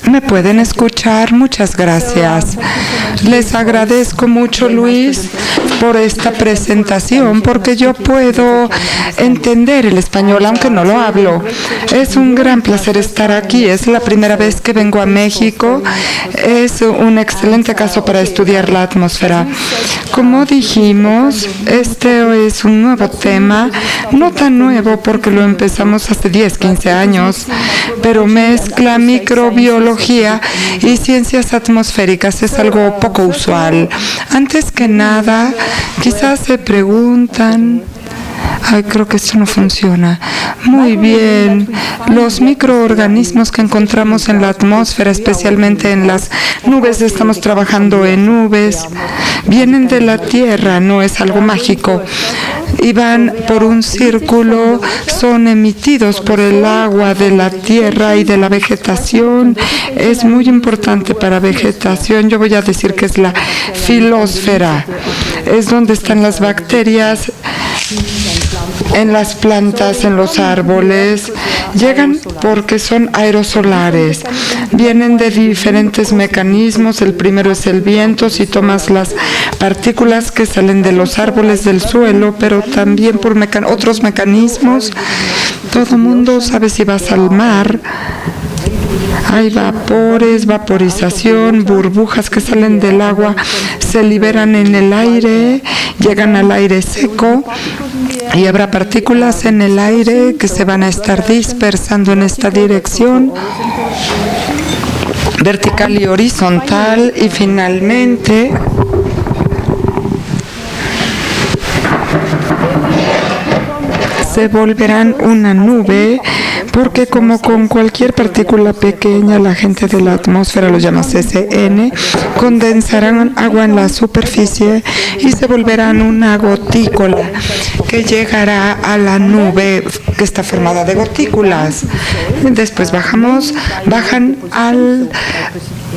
¿Me pueden escuchar? Muchas gracias. Les agradezco mucho, Luis, por esta presentación, porque yo puedo entender el español, aunque no lo hablo. Es un gran placer estar aquí. Es la primera vez que vengo a México. Es un excelente caso para estudiar la atmósfera. Como dijimos, este es un nuevo tema, no tan nuevo porque lo empezamos hace 10, 15 años, pero mezcla microbiología y ciencias atmosféricas. Es algo poco usual. Antes que nada, quizás se preguntan... Ay, creo que esto no funciona. Muy bien. Los microorganismos que encontramos en la atmósfera, especialmente en las nubes, estamos trabajando en nubes, vienen de la Tierra, no es algo mágico. Y van por un círculo, son emitidos por el agua de la tierra y de la vegetación. Es muy importante para vegetación. Yo voy a decir que es la filósfera. Es donde están las bacterias, en las plantas, en los árboles. Llegan porque son aerosolares. Vienen de diferentes mecanismos. El primero es el viento, si tomas las partículas que salen de los árboles, del suelo, pero también por otros mecanismos. Todo el mundo sabe, si vas al mar, hay vapores, vaporización, burbujas que salen del agua, se liberan en el aire, llegan al aire seco y habrá partículas en el aire que se van a estar dispersando en esta dirección, vertical y horizontal, y finalmente se volverán una nube, porque como con cualquier partícula pequeña, la gente de la atmósfera lo llama CCN, condensarán agua en la superficie y se volverán una gotícula que llegará a la nube que está formada de gotículas. Después bajan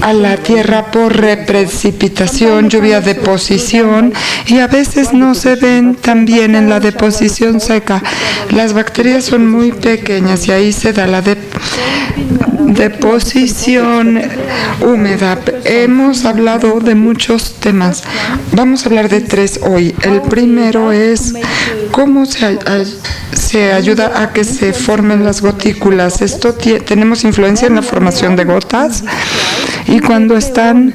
a la tierra por reprecipitación, lluvia, deposición, y a veces no se ven tan bien en la deposición seca. Las bacterias son muy pequeñas y ahí se da la deposición húmeda. Hemos hablado de muchos temas. Vamos a hablar de 3 hoy. El primero es cómo se ayuda a que se formen las gotículas. Tenemos influencia en la formación de gotas, y cuando están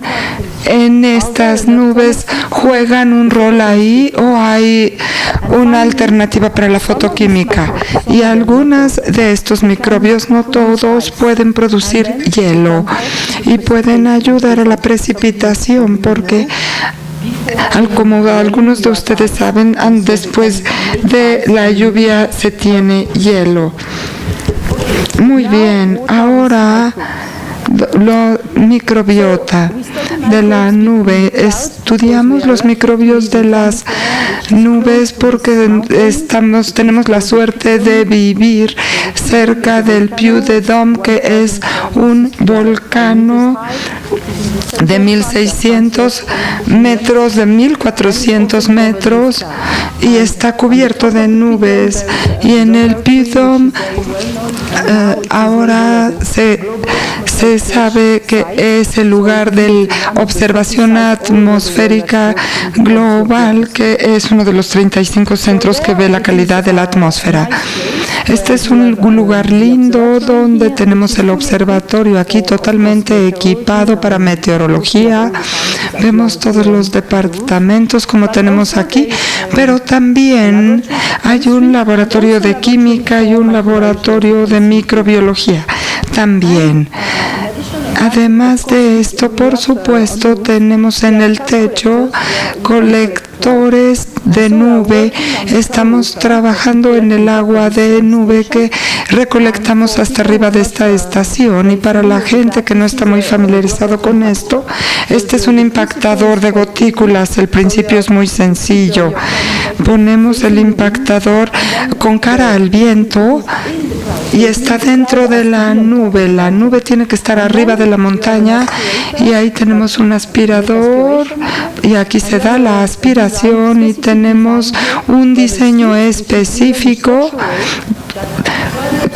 en estas nubes, ¿juegan un rol ahí o hay una alternativa para la fotoquímica? Y algunos de estos microbios, no todos, pueden producir hielo y pueden ayudar a la precipitación, porque como algunos de ustedes saben, después de la lluvia se tiene hielo. Muy bien, ahora la microbiota de la nube. Estudiamos los microbios de las nubes porque tenemos la suerte de vivir cerca del Puy de Dôme, que es un volcán de 1.600 metros, de 1.400 metros, y está cubierto de nubes. Y en el Puy de Dôme ahora se sabe que es el lugar de observación atmosférica global, que es uno de los 35 centros que ve la calidad de la atmósfera. Este es un lugar lindo donde tenemos el observatorio aquí totalmente equipado para meteorología. Vemos todos los departamentos como tenemos aquí, pero también hay un laboratorio de química y un laboratorio de microbiología también. Además de esto, por supuesto, tenemos en el techo colectores de nube. Estamos trabajando en el agua de nube que recolectamos hasta arriba de esta estación. Y para la gente que no está muy familiarizado con esto, este es un impactador de gotículas. El principio es muy sencillo. Ponemos el impactador con cara al viento y está dentro de la nube. La nube tiene que estar arriba de la montaña, y ahí tenemos un aspirador, y aquí se da la aspiración, y tenemos un diseño específico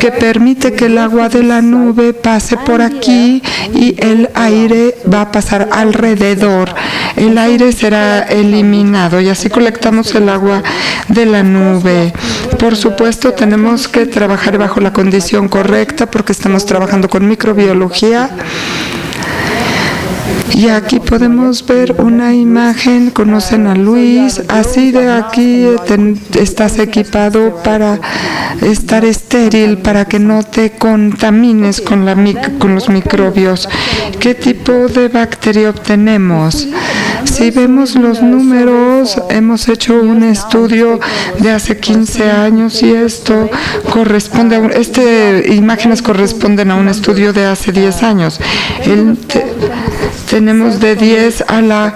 que permite que el agua de la nube pase por aquí y el aire va a pasar alrededor. El aire será eliminado y así colectamos el agua de la nube. Por supuesto, tenemos que trabajar bajo la condición correcta porque estamos trabajando con microbiología. Y aquí podemos ver una imagen, conocen a Luis, así de aquí estás equipado para estar estéril, para que no te contamines con los microbios. ¿Qué tipo de bacteria obtenemos? Si vemos los números, hemos hecho un estudio de hace 15 años y esto corresponde a imágenes corresponden a un estudio de hace 10 años. Tenemos de 10 a la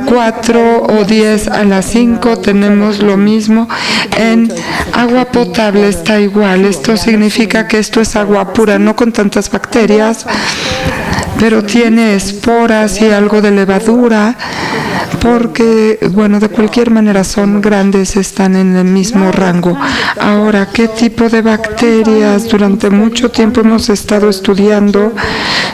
4 o 10 a la 5, tenemos lo mismo. En agua potable está igual. Esto significa que esto es agua pura, no con tantas bacterias, pero tiene esporas y algo de levadura, porque, bueno, de cualquier manera son grandes, están en el mismo rango. Ahora, ¿qué tipo de bacterias? Durante mucho tiempo hemos estado estudiando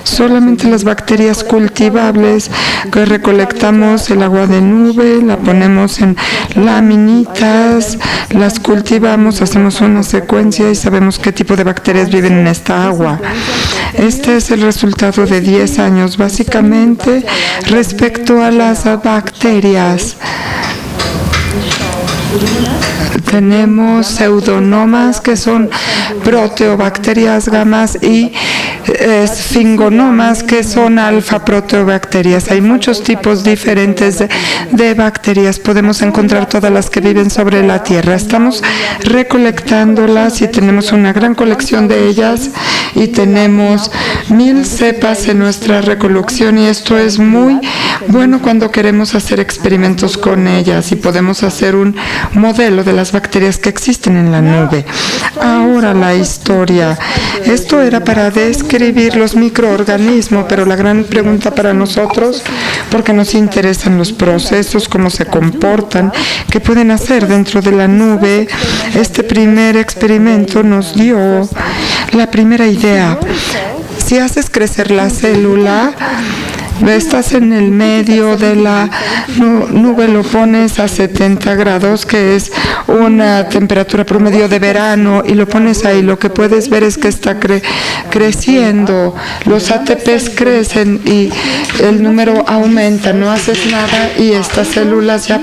solamente las bacterias cultivables, que recolectamos el agua de nube, la ponemos en laminitas, las cultivamos, hacemos una secuencia y sabemos qué tipo de bacterias viven en esta agua. Este es el resultado de 10 años, básicamente, respecto a las bacterias. Tenemos pseudonomas, que son proteobacterias gamas, y esfingonomas, que son alfa proteobacterias. Hay muchos tipos diferentes de bacterias. Podemos encontrar todas las que viven sobre la Tierra. Estamos recolectándolas y tenemos una gran colección de ellas y tenemos 1000 cepas en nuestra recolección, y esto es muy bueno cuando queremos hacer experimentos con ellas y podemos hacer un modelo de las bacterias que existen en la nube. Ahora la historia. Esto era para describir los microorganismos, pero la gran pregunta para nosotros, porque nos interesan los procesos, cómo se comportan, qué pueden hacer dentro de la nube. Este primer experimento nos dio la primera idea. Si haces crecer la célula, estás en el medio de la nube, lo pones a 70 grados, que es una temperatura promedio de verano, y lo pones ahí. Lo que puedes ver es que está creciendo. Los ATPs crecen y el número aumenta. No haces nada y estas células ya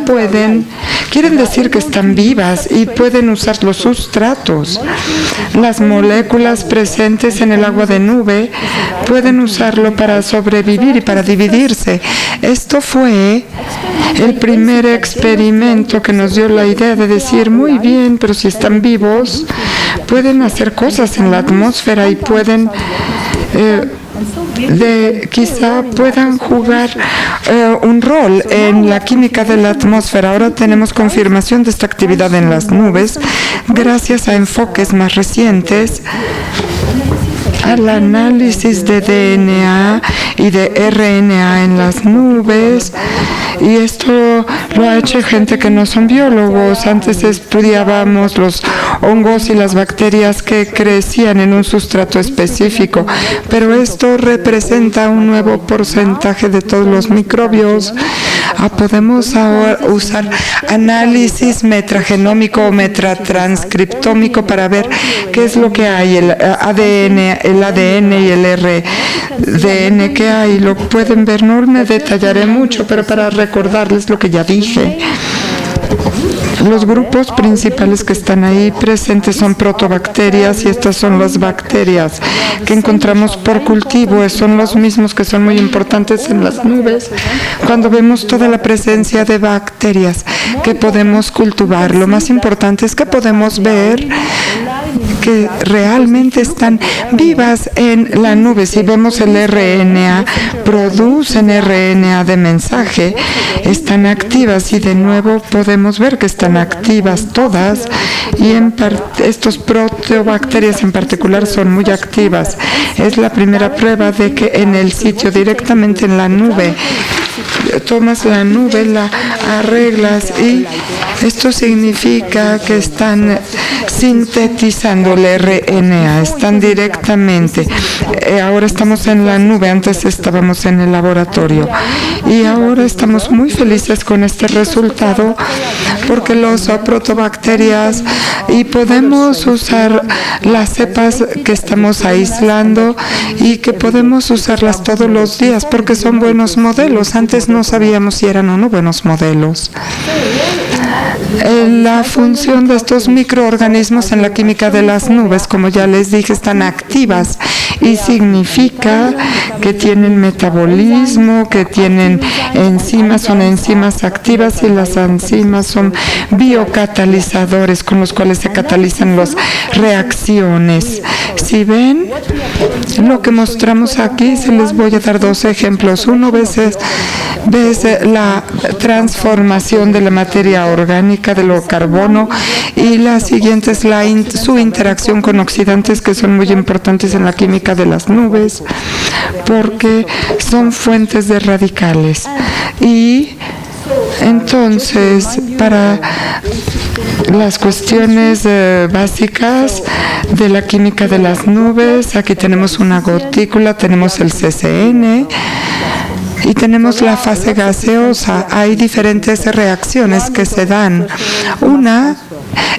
quieren decir que están vivas y pueden usar los sustratos. Las moléculas presentes en el agua de nube pueden usarlo para sobrevivir y para dividirse. Esto fue el primer experimento que nos dio la idea de decir, muy bien, pero si están vivos, pueden hacer cosas en la atmósfera y pueden quizá puedan jugar un rol en la química de la atmósfera. Ahora tenemos confirmación de esta actividad en las nubes gracias a enfoques más recientes, al análisis de DNA y de RNA en las nubes, y esto lo ha hecho gente que no son biólogos. Antes estudiábamos los hongos y las bacterias que crecían en un sustrato específico, pero esto representa un nuevo porcentaje de todos los microbios. Podemos ahora usar análisis metagenómico o metatranscriptómico para ver qué es lo que hay, el ADN y el RDN que hay. Lo pueden ver, no me detallaré mucho, pero para recordarles lo que ya dije. Los grupos principales que están ahí presentes son protobacterias, y estas son las bacterias que encontramos por cultivo. Son los mismos que son muy importantes en las nubes cuando vemos toda la presencia de bacterias que podemos cultivar. Lo más importante es que podemos ver que realmente están vivas en la nube. Si vemos el RNA, producen RNA de mensaje, están activas, y de nuevo podemos ver que están activas todas, y estos proteobacterias en particular son muy activas. Es la primera prueba de que en el sitio, directamente en la nube, tomas la nube, la arreglas y Esto significa que están sintetizando el RNA, están directamente. Ahora estamos en la nube, antes estábamos en el laboratorio. Y ahora estamos muy felices con este resultado porque los protobacterias y podemos usar las cepas que estamos aislando y que podemos usarlas todos los días porque son buenos modelos. Antes no sabíamos si eran o no buenos modelos. La función de estos microorganismos en la química de las nubes, como ya les dije, están activas y significa que tienen metabolismo, que tienen enzimas, son enzimas activas y las enzimas son biocatalizadores con los cuales se catalizan las reacciones. Si ven lo que mostramos aquí, se les voy a dar dos ejemplos. Uno ves la transformación de la materia orgánica de lo carbono y la siguiente es su interacción con oxidantes que son muy importantes en la química de las nubes porque son fuentes de radicales. Y entonces, para las cuestiones básicas de la química de las nubes, aquí tenemos una gotícula, tenemos el CCN y tenemos la fase gaseosa. Hay diferentes reacciones que se dan. Una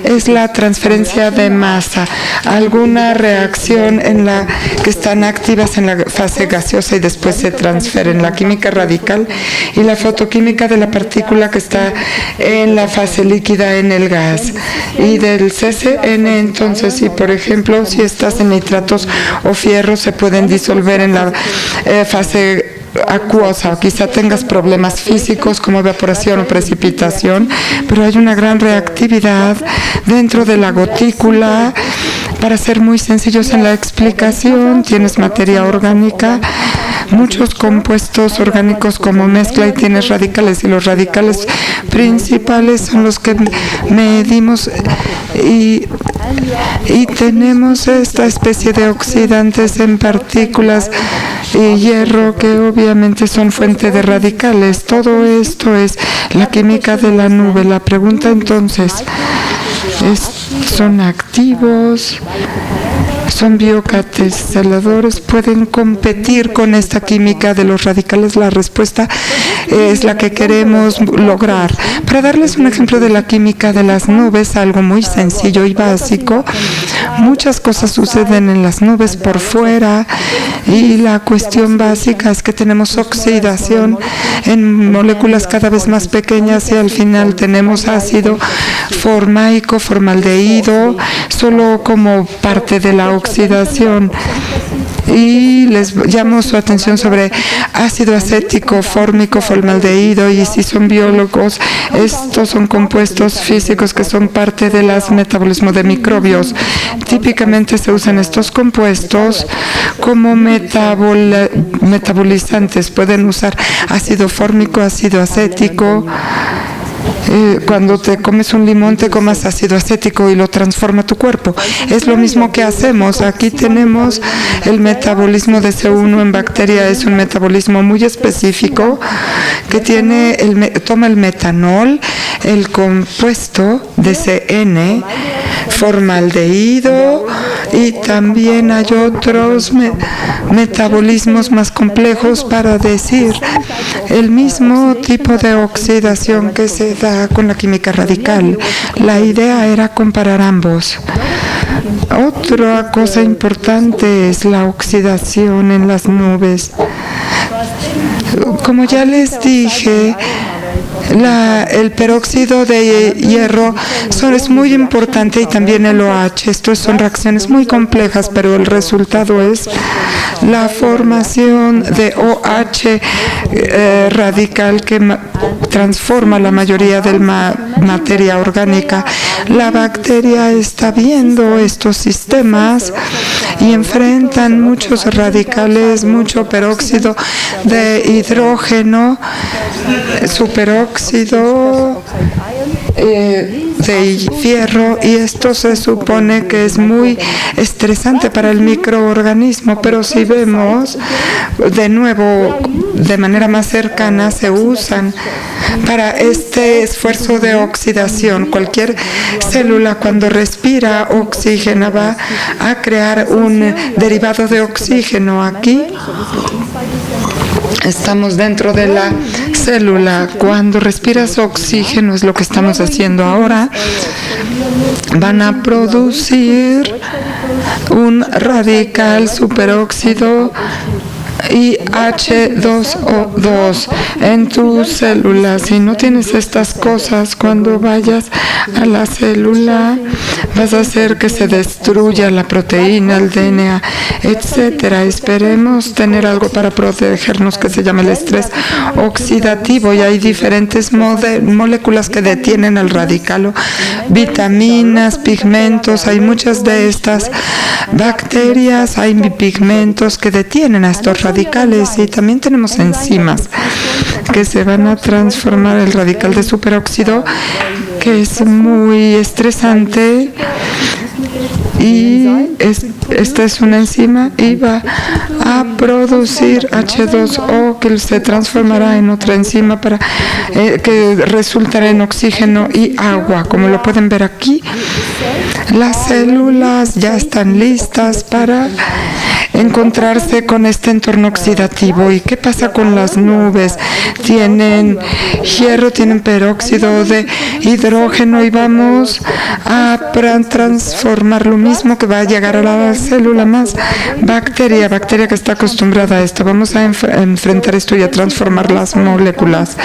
es la transferencia de masa, alguna reacción en la que están activas en la fase gaseosa y después se transfieren, la química radical y la fotoquímica de la partícula que está en la fase líquida en el gas. Y del CCN, entonces, si por ejemplo, si estás en nitratos o fierro, se pueden disolver en la fase acuosa, quizá tengas problemas físicos como evaporación o precipitación, pero hay una gran reactividad dentro de la gotícula. Para ser muy sencillos en la explicación, tienes materia orgánica, muchos compuestos orgánicos como mezcla y tienes radicales, y los radicales principales son los que medimos y tenemos esta especie de oxidantes en partículas y hierro que obviamente son fuente de radicales. Todo esto es la química de la nube. La pregunta entonces ¿son activos? ¿Son biocatalizadores? ¿Pueden competir con esta química de los radicales? La respuesta es la que queremos lograr. Para darles un ejemplo de la química de las nubes, algo muy sencillo y básico, muchas cosas suceden en las nubes por fuera y la cuestión básica es que tenemos oxidación en moléculas cada vez más pequeñas y al final tenemos ácido formaico, formaldehído, solo como parte de la oxidación. Y les llamo su atención sobre ácido acético, fórmico, formaldehído, y si son biólogos, estos son compuestos físicos que son parte del metabolismo de microbios. Típicamente se usan estos compuestos como metabolizantes. Pueden usar ácido fórmico, ácido acético. Cuando te comes un limón, te comas ácido acético y lo transforma tu cuerpo. Es lo mismo que hacemos. Aquí tenemos el metabolismo de C1 en bacteria. Es un metabolismo muy específico que toma el metanol, el compuesto de CN, formaldehído, y también hay otros metabolismos más complejos para decir el mismo tipo de oxidación que se da con la química radical. La idea era comparar ambos. Otra cosa importante es la oxidación en las nubes. Como ya les dije, el peróxido de hierro es muy importante y también el OH. Estos son reacciones muy complejas, pero el resultado es la formación de OH radical que transforma la mayoría de la materia orgánica. La bacteria está viendo estos sistemas y enfrentan muchos radicales, mucho peróxido de hidrógeno, superóxido, de fierro, y esto se supone que es muy estresante para el microorganismo, pero si vemos de nuevo de manera más cercana, se usan para este esfuerzo de oxidación. Cualquier célula, cuando respira oxígeno, va a crear un derivado de oxígeno. Aquí estamos dentro de la célula. Cuando respiras oxígeno, es lo que estamos haciendo ahora, van a producir un radical superóxido y H2O2 en tu célula. Si no tienes estas cosas, cuando vayas a la célula vas a hacer que se destruya la proteína, el DNA, etcétera. Esperemos tener algo para protegernos que se llama el estrés oxidativo, y hay diferentes moléculas que detienen el radical, vitaminas, pigmentos. Hay muchas de estas bacterias, hay pigmentos que detienen a estos radicales, y también tenemos enzimas que se van a transformar el radical de superóxido, que es muy estresante, y esta es una enzima y va a producir H2O, que se transformará en otra enzima para que resultará en oxígeno y agua. Como lo pueden ver aquí, las células ya están listas para encontrarse con este entorno oxidativo. ¿Y qué pasa con las nubes? Tienen hierro, tienen peróxido de hidrógeno, y vamos a transformar lo mismo, que va a llegar a la célula más bacteria que está acostumbrada a esto. Vamos a enfrentar esto y a transformar las moléculas.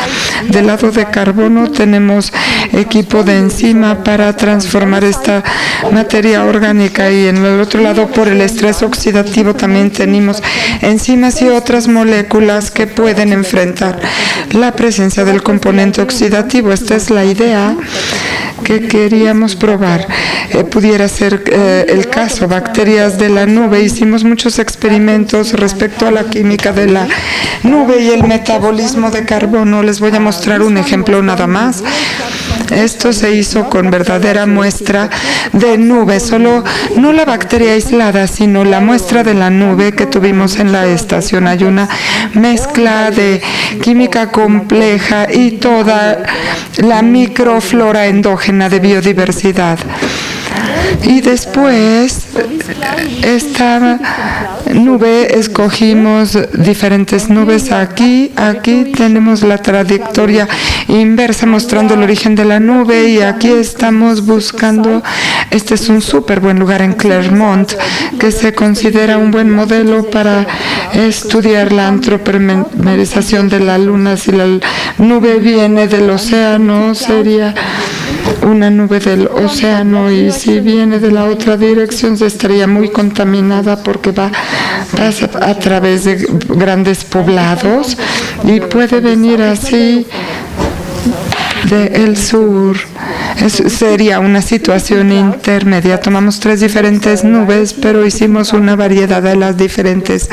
Del lado de carbono tenemos equipo de enzima para transformar esta materia orgánica, y en el otro lado, por el estrés oxidativo, también tenemos enzimas y otras moléculas que pueden enfrentar la presencia del componente oxidativo. Esta es la idea que queríamos probar. Pudiera ser el caso, bacterias de la nube. Hicimos muchos experimentos respecto a la química de la nube y el metabolismo de carbono. Les voy a mostrar un ejemplo nada más. Esto se hizo con verdadera muestra de nube, solo no la bacteria aislada, sino la muestra de la nube que tuvimos en la estación. Hay una mezcla de química compleja y toda la microflora endógena de biodiversidad. Y después, esta nube, escogimos diferentes nubes. Aquí tenemos la trayectoria inversa mostrando el origen de la nube, y aquí estamos buscando, este es un súper buen lugar en Clermont, que se considera un buen modelo para estudiar la antropomerización de la luna. Si la nube viene del océano, sería una nube del océano, y si viene de la otra dirección se estaría muy contaminada, porque pasa a través de grandes poblados, y puede venir así del sur. Sería una situación intermedia. Tomamos 3 diferentes nubes, pero hicimos una variedad de las diferentes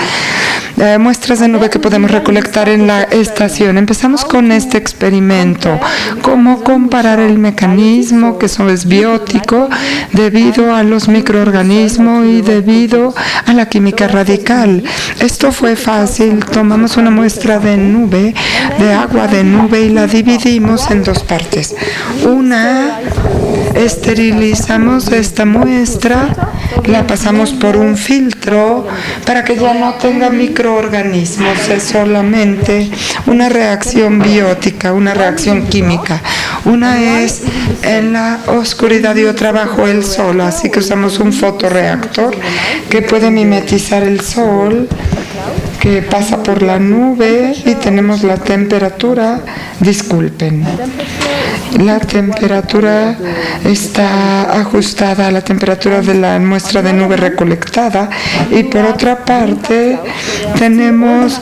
muestras de nube que podemos recolectar en la estación. Empezamos con este experimento, cómo comparar el mecanismo, que eso es biótico, debido a los microorganismos y debido a la química radical. Esto fue fácil. Tomamos una muestra de nube, de agua de nube, y la dividimos en 2 partes. Una, esterilizamos esta muestra, la pasamos por un filtro para que ya no tenga microorganismos, es solamente una reacción biótica, una reacción química. Una es en la oscuridad y otra bajo el sol, así que usamos un fotorreactor que puede mimetizar el sol, que pasa por la nube, y tenemos la temperatura. Disculpen, la temperatura está ajustada a la temperatura de la muestra de nube recolectada, y por otra parte tenemos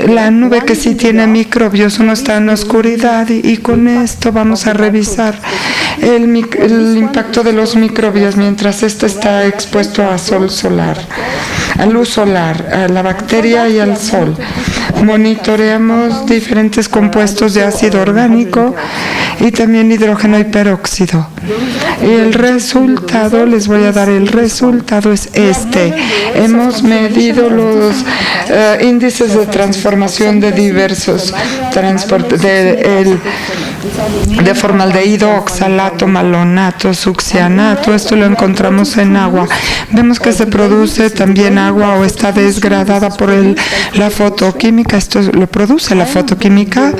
la nube que sí tiene microbios, no está en oscuridad, y con esto vamos a revisar el impacto de los microbios mientras este está expuesto a a luz solar, a la bacteria y al sol. Monitoreamos diferentes compuestos de ácido orgánico y también hidrógeno y peróxido. Y el resultado, les voy a dar el resultado, es este. Hemos medido los índices de transformación de diversos transportes, de formaldehído, oxalato, malonato, succianato. Esto lo encontramos en agua. Vemos que se produce también agua o está desgradada por la fotoquímica. Esto lo produce la fotoquímica.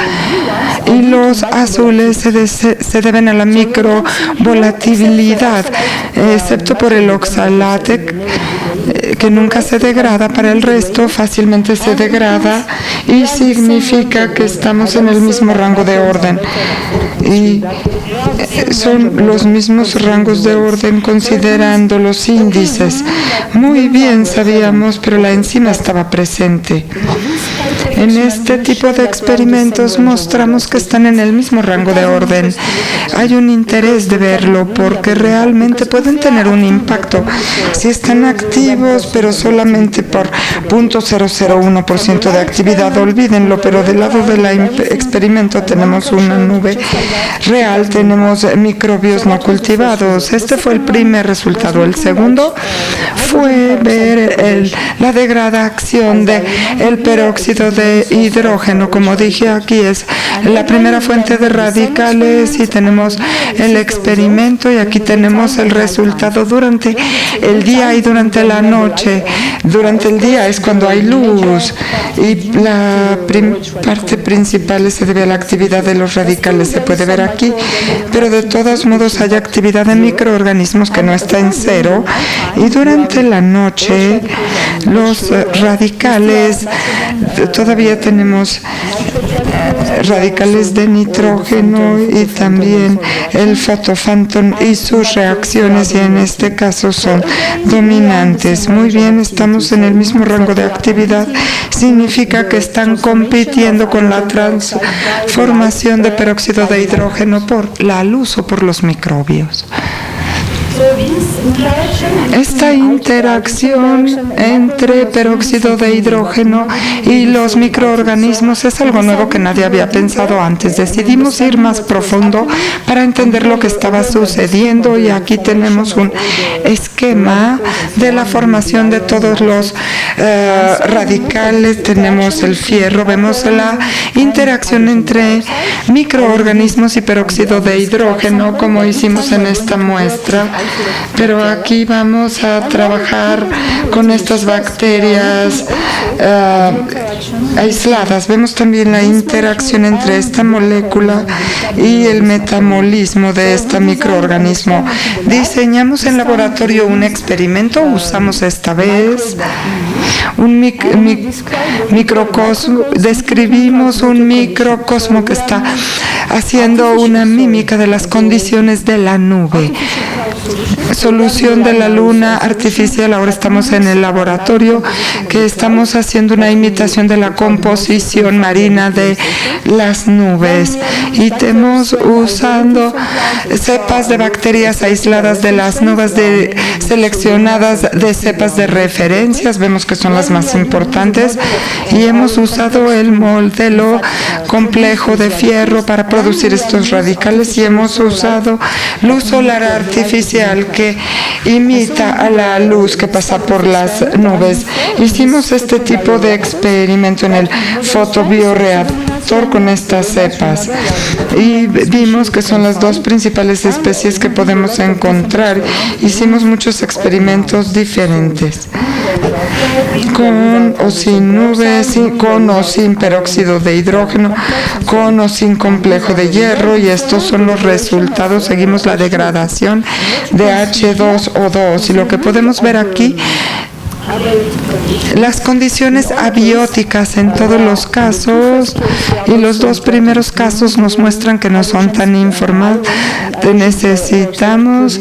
Y los azules se deben a la microvolatilidad, excepto por el oxalate, que nunca se degrada. Para el resto fácilmente se degrada y significa que estamos en el mismo rango de orden. Y son los mismos rangos de orden considerando los índices. Muy bien sabíamos, pero la enzima estaba presente. En este tipo de experimentos mostramos que están en el mismo rango de orden. Hay un interés de verlo porque realmente pueden tener un impacto. Si están activos, pero solamente por 0.001% de actividad, olvídenlo, pero del lado del experimento tenemos una nube real, tenemos microbios no cultivados. Este fue el primer resultado. El segundo fue ver la degradación del peróxido de hidrógeno. Como dije, aquí es la primera fuente de radicales y tenemos el experimento, y aquí tenemos el resultado durante el día y durante la noche. Durante el día es cuando hay luz y la parte principal se debe a la actividad de los radicales, se puede ver aquí, pero de todos modos hay actividad de microorganismos que no está en cero, y durante la noche los radicales, todavía tenemos radicales de nitrógeno y también el fotofantón y sus reacciones, y en este caso son dominantes. Muy bien, estamos en el mismo rango de actividad. Significa que están compitiendo con la transformación de peróxido de hidrógeno por la luz o por los microbios. Esta interacción entre peróxido de hidrógeno y los microorganismos es algo nuevo que nadie había pensado antes. Decidimos ir más profundo para entender lo que estaba sucediendo, y aquí tenemos un esquema de la formación de todos los radicales. Tenemos el fierro, vemos la interacción entre microorganismos y peróxido de hidrógeno, como hicimos en esta muestra. Pero aquí vamos a trabajar con estas bacterias aisladas. Vemos también la interacción entre esta molécula y el metabolismo de este microorganismo. Diseñamos en laboratorio un experimento, usamos esta vez un microcosmo, describimos un microcosmo que está haciendo una mímica de las condiciones de la nube. Solución de la luna artificial. Ahora estamos en el laboratorio que estamos haciendo una imitación de la composición marina de las nubes, y estamos usando cepas de bacterias aisladas de las nubes seleccionadas de cepas de referencias. Vemos que son las más importantes, y hemos usado el modelo complejo de fierro para producir estos radicales, y hemos usado luz solar artificial que imita a la luz que pasa por las nubes. Hicimos este tipo de experimento en el fotobioreactor con estas cepas, y vimos que son las dos principales especies que podemos encontrar. Hicimos muchos experimentos diferentes, con o sin nubes, con o sin peróxido de hidrógeno, con o sin complejo de hierro, y estos son los resultados. Seguimos la degradación de H2O2, y lo que podemos ver aquí, las condiciones abióticas en todos los casos, y los dos primeros casos nos muestran que no son tan informales. Necesitamos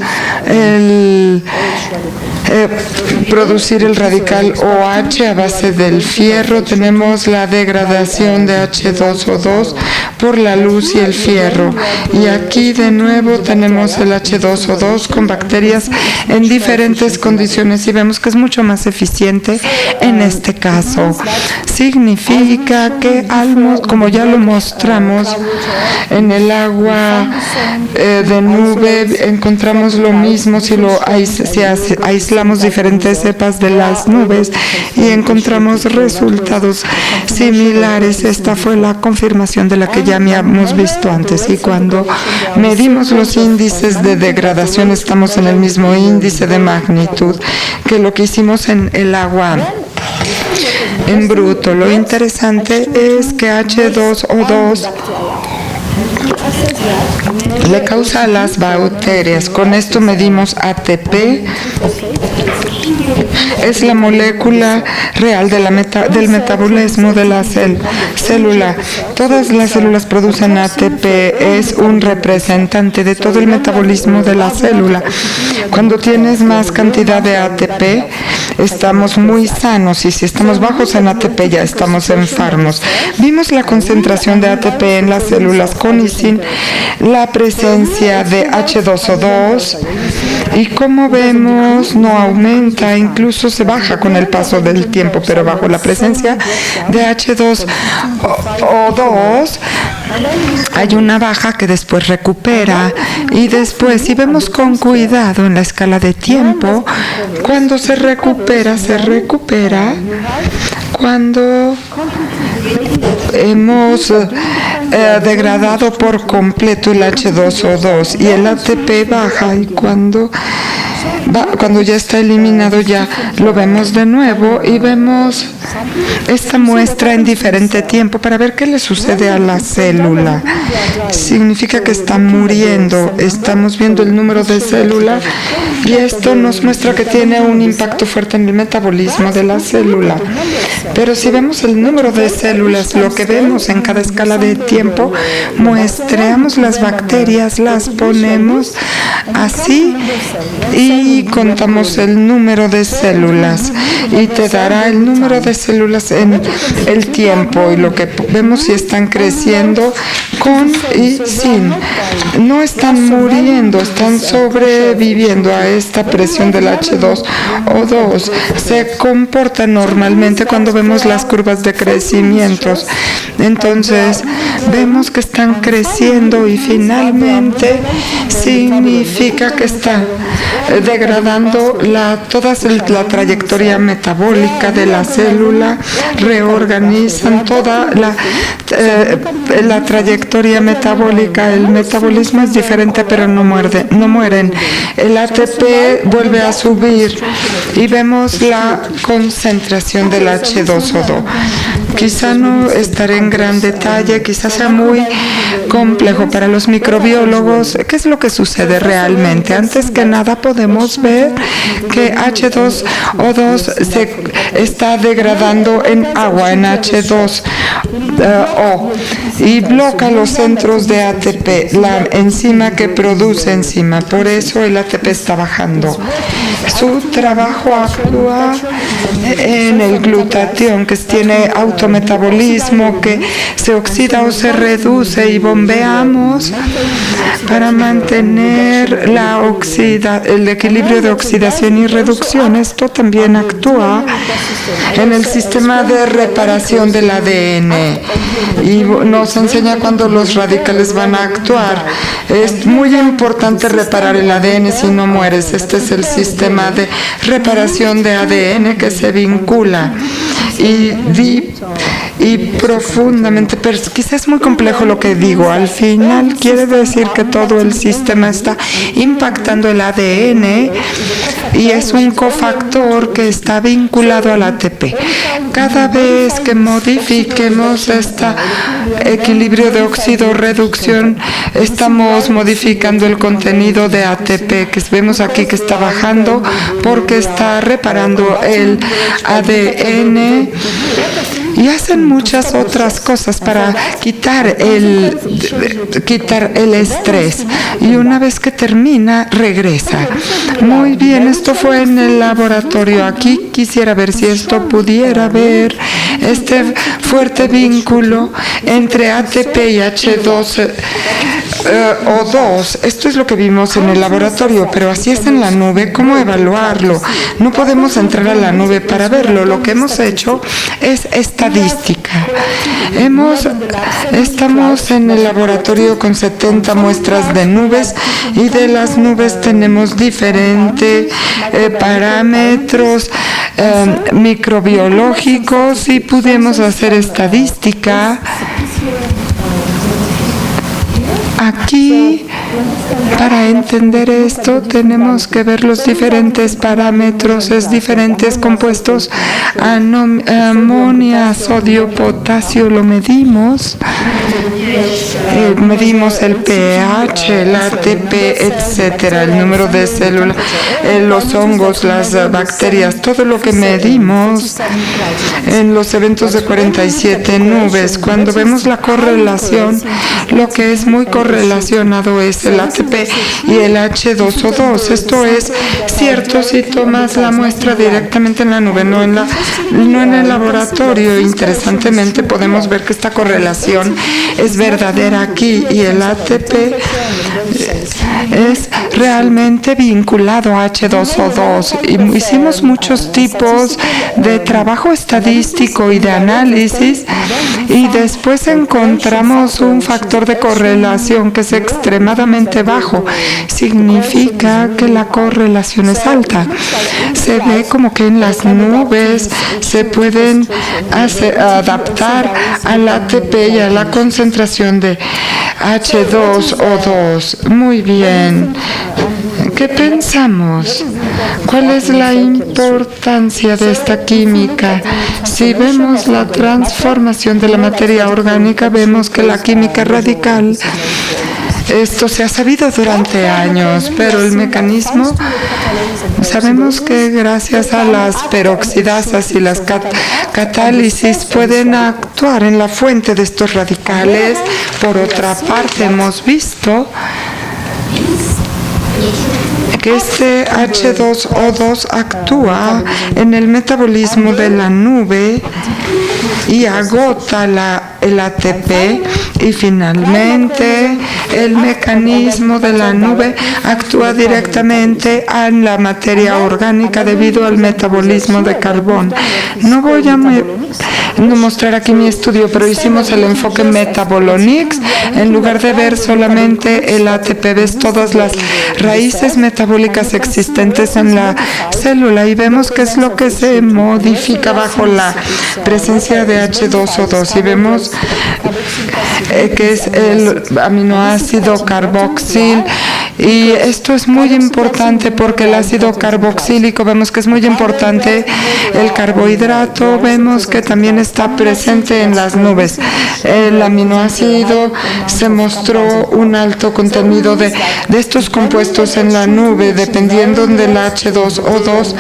producir el radical OH a base del fierro. Tenemos la degradación de H2O2 por la luz y el fierro. Y aquí de nuevo tenemos el H2O2 con bacterias en diferentes condiciones y vemos que es mucho más eficiente en este caso. Significa que, como ya lo mostramos, en el agua de nube encontramos lo mismo si aislamos diferentes cepas de las nubes y encontramos resultados similares. Esta fue la confirmación de la que ya habíamos visto antes, y cuando medimos los índices de degradación estamos en el mismo índice de magnitud que lo que hicimos en el agua en bruto. Lo interesante es que H2O2 le causa a las bacterias. Con esto medimos ATP. Es la molécula real de del metabolismo de la célula. Todas las células producen ATP. Es un representante de todo el metabolismo de la célula. Cuando tienes más cantidad de ATP, estamos muy sanos, y si estamos bajos en ATP ya estamos enfermos. Vimos la concentración de ATP en las células con y sin la presencia de H2O2, y como vemos no aumenta, incluso se baja con el paso del tiempo, pero bajo la presencia de H2O2 hay una baja que después recupera, y después, si vemos con cuidado en la escala de tiempo, cuando se recupera cuando hemos degradado por completo el H2O2 y el ATP baja, y cuando ya está eliminado ya lo vemos de nuevo, y vemos esta muestra en diferente tiempo para ver qué le sucede a la célula. Significa que está muriendo. Estamos viendo el número de células, y esto nos muestra que tiene un impacto fuerte en el metabolismo de la célula. Pero si vemos el número de células, lo que vemos en cada escala de tiempo, muestreamos las bacterias, las ponemos así y contamos el número de células, y te dará el número de células en el tiempo, y lo que vemos si están creciendo con y sin. No están muriendo, están sobreviviendo a esta presión del H2O2. Se comporta normalmente cuando vemos las curvas de crecimientos. Entonces vemos que están creciendo, y finalmente significa que está degradando toda la trayectoria metabólica de la célula, reorganizan toda la trayectoria metabólica. El metabolismo es diferente, pero no mueren. El ATP vuelve a subir, y vemos la concentración del H2O2. Quizá no estaré en gran detalle, quizás sea muy complejo para los microbiólogos. ¿Qué es lo que sucede realmente? Antes que nada podemos ver que H2O2 se está degradando en agua, en H2O, y bloca los centros de ATP, la enzima que produce enzima. Por eso el ATP está bajando. Su trabajo actúa en el glutatión, que tiene autometabolismo, que se oxida o se reduce, y bombeamos para mantener el equilibrio de oxidación y reducción. Esto también actúa en el sistema de reparación del ADN, y nos enseña cuando los radicales van a actuar. Es muy importante reparar el ADN, si no mueres. Este es el sistema de reparación de ADN que se vincula y profundamente, pero quizás es muy complejo lo que digo. Al final quiere decir que todo el sistema está impactando el ADN, y es un cofactor que está vinculado al ATP. Cada vez que modifiquemos este equilibrio de óxido-reducción, estamos modificando el contenido de ATP, que vemos aquí que está bajando porque está reparando el ADN, y hacen muchas otras cosas para quitar el estrés, y una vez que termina regresa. Muy bien, esto fue en el laboratorio. Aquí quisiera ver si esto pudiera ver este fuerte vínculo entre ATP y H2O2. Esto es lo que vimos en el laboratorio, pero así es en la nube. ¿Cómo evaluarlo? No podemos entrar a la nube para verlo. Lo que hemos hecho es estadística. Estamos en el laboratorio con 70 muestras de nubes, y de las nubes tenemos diferentes parámetros microbiológicos, y pudimos hacer estadística. Aquí, para entender esto, tenemos que ver los diferentes parámetros, los diferentes compuestos. Amonia, sodio, potasio, lo medimos. Medimos el pH, el ATP, etcétera, el número de células, los hongos, las bacterias, todo lo que medimos en los eventos de 47 nubes. Cuando vemos la correlación, lo que es muy relacionado es el ATP y el H2O2. Esto es cierto si tomas la muestra directamente en la nube, no en el laboratorio. Interesantemente, podemos ver que esta correlación es verdadera aquí, y el ATP es realmente vinculado a H2O2. Y hicimos muchos tipos de trabajo estadístico y de análisis, y después encontramos un factor de correlación que es extremadamente bajo. Significa que la correlación es alta. Se ve como que en las nubes se pueden adaptar al ATP y a la concentración de H2O2. Muy bien. ¿Qué pensamos? ¿Cuál es la importancia de esta química? Si vemos la transformación de la materia orgánica, vemos que la química radical, esto se ha sabido durante años, pero el mecanismo, sabemos que gracias a las peroxidasas y las catálisis pueden actuar en la fuente de estos radicales. Por otra parte, hemos visto que este H2O2 actúa en el metabolismo de la nube y agota el ATP, y finalmente el mecanismo de la nube actúa directamente en la materia orgánica debido al metabolismo de carbón. No voy a mostrar aquí mi estudio, pero hicimos el enfoque Metabolonics. En lugar de ver solamente el ATP, ves todas las raíces metabólicas existentes en la célula, y vemos qué es lo que se modifica bajo la presencia de H2O2, y vemos que es el aminoácido carboxil. Y esto es muy importante porque el ácido carboxílico, vemos que es muy importante. El carbohidrato, vemos que también está presente en las nubes. El aminoácido, se mostró un alto contenido de estos compuestos en la nube, dependiendo del H2O2,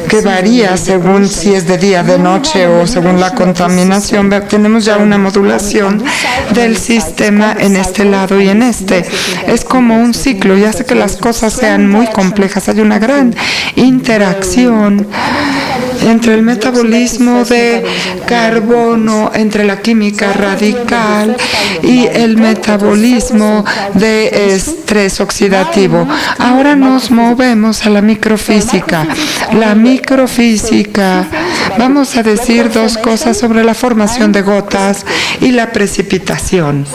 que varía según si es de día, de noche o según la contaminación. Tenemos ya una modulación del sistema en este lado y en este. Es como un ciclo, y hace que las cosas sean muy complejas. Hay una gran interacción entre el metabolismo de carbono, entre la química radical y el metabolismo de estrés oxidativo. Ahora nos movemos a la microfísica. La microfísica, vamos a decir dos cosas sobre la formación de gotas y la precipitación.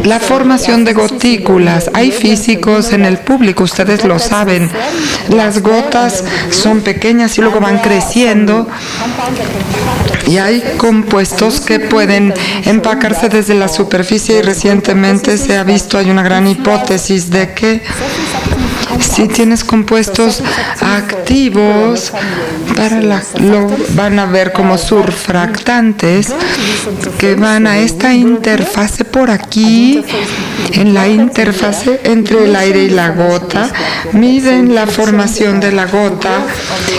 La formación de gotículas. Hay físicos en el público, ustedes lo saben. Las gotas son pequeñas y luego van creciendo, y hay compuestos que pueden empacarse desde la superficie, y recientemente se ha visto, hay una gran hipótesis de que Si tienes compuestos activos, lo van a ver como surfactantes que van a esta interfase por aquí, en la interfase entre el aire y la gota, miden la formación de la gota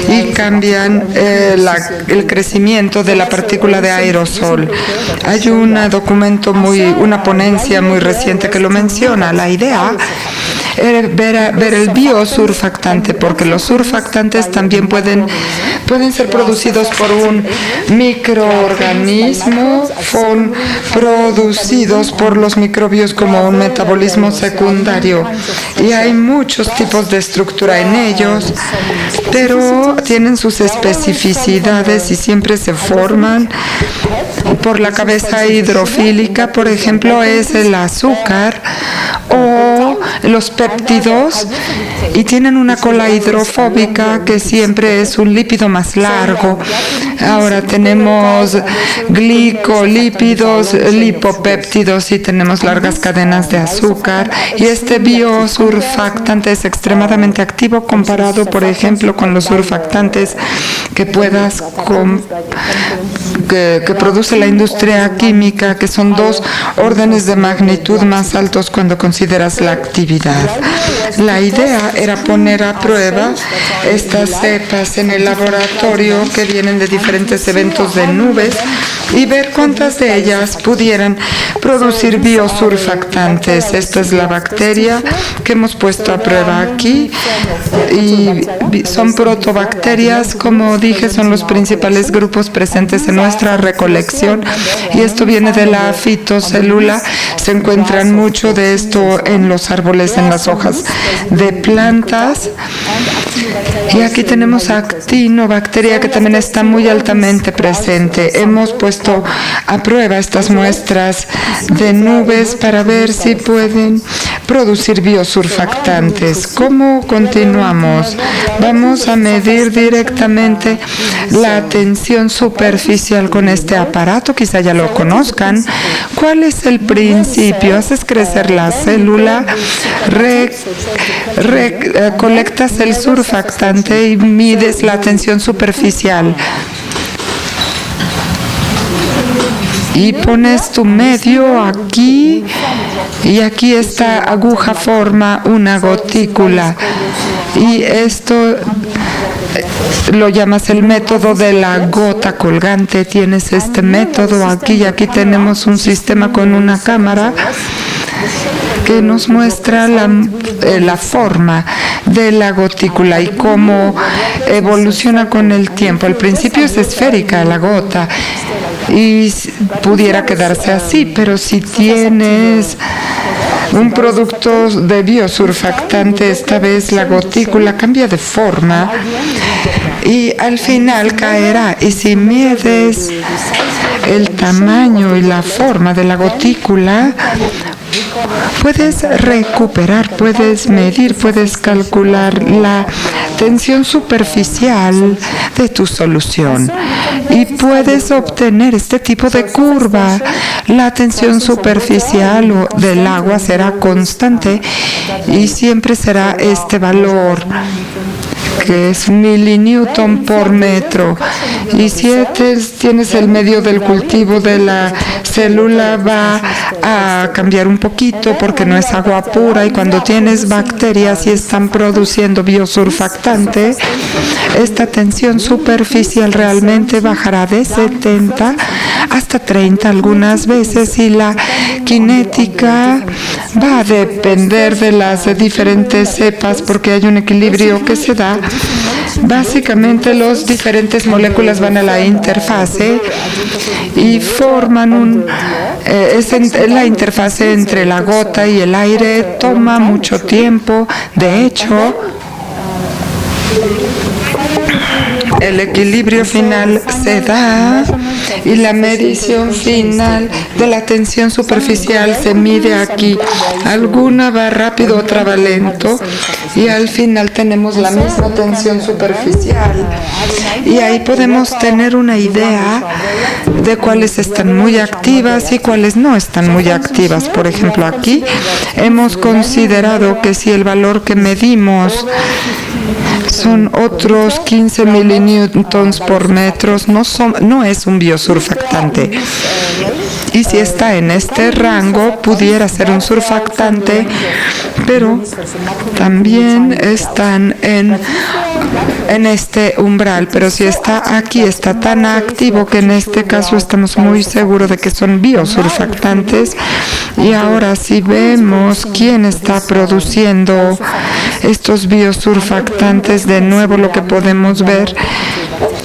y cambian el crecimiento de la partícula de aerosol. Hay una ponencia muy reciente que lo menciona. La idea es ver el biosurfactante, porque los surfactantes también pueden ser producidos por un microorganismo, son producidos por los microbios como un metabolismo secundario. Y hay muchos tipos de estructura en ellos, pero tienen sus especificidades y siempre se forman por la cabeza hidrofílica, por ejemplo, es el azúcar o los péptidos, y tienen una cola hidrofóbica que siempre es un lípido más largo. Ahora tenemos glicolípidos, lipopéptidos y tenemos largas cadenas de azúcar, y este biosurfactante es extremadamente activo comparado, por ejemplo, con los surfactantes que produce la industria química, que son 2 órdenes de magnitud más altos cuando consideras la actividad. La idea era poner a prueba estas cepas en el laboratorio que vienen de diferentes eventos de nubes y ver cuántas de ellas pudieran producir biosurfactantes. Esta es la bacteria que hemos puesto a prueba aquí, y son protobacterias, como dije, son los principales grupos presentes en nuestra recolección, y esto viene de la fitocélula. Se encuentran mucho de esto en los árboles, en las hojas de plantas. Y aquí tenemos actinobacteria, que también está muy altamente presente. Hemos puesto a prueba estas muestras de nubes para ver si pueden producir biosurfactantes. ¿Cómo continuamos? Vamos a medir directamente la tensión superficial con este aparato, quizá ya lo conozcan. ¿Cuál es el principio? Haces crecer la célula, colectas el surfactante y mides la tensión superficial. Y pones tu medio aquí, y aquí esta aguja forma una gotícula, y esto lo llamas el método de la gota colgante. Tienes este método aquí, y aquí tenemos un sistema con una cámara que nos muestra la forma de la gotícula y cómo evoluciona con el tiempo. Al principio es esférica la gota y pudiera quedarse así, pero si tienes un producto de biosurfactante, esta vez la gotícula cambia de forma y al final caerá. Y si mides el tamaño y la forma de la gotícula, puedes recuperar, puedes medir, puedes calcular la tensión superficial de tu solución y puedes obtener este tipo de curva. La tensión superficial del agua será constante y siempre será este valor, que es milinewton por metro. Y si tienes el medio del cultivo de la célula, va a cambiar un poquito porque no es agua pura, y cuando tienes bacterias y están produciendo biosurfactante, esta tensión superficial realmente bajará de 70 hasta 30 algunas veces, y la cinética va a depender de las diferentes cepas porque hay un equilibrio que se da. Básicamente las diferentes moléculas van a la interfase y forman la interfase entre la gota y el aire. Toma mucho tiempo. De hecho, el equilibrio final se da y la medición final de la tensión superficial se mide aquí. Alguna va rápido, otra va lento y al final tenemos la misma tensión superficial y ahí podemos tener una idea de cuáles están muy activas y cuáles no están muy activas. Por ejemplo, aquí hemos considerado que si el valor que medimos son otros 15 milinewtons por metro, no es un biosurfactante. Y si está en este rango, pudiera ser un surfactante, pero también están en este umbral. Pero si está aquí, está tan activo que en este caso estamos muy seguros de que son biosurfactantes. Y ahora si vemos quién está produciendo estos biosurfactantes, de nuevo lo que podemos ver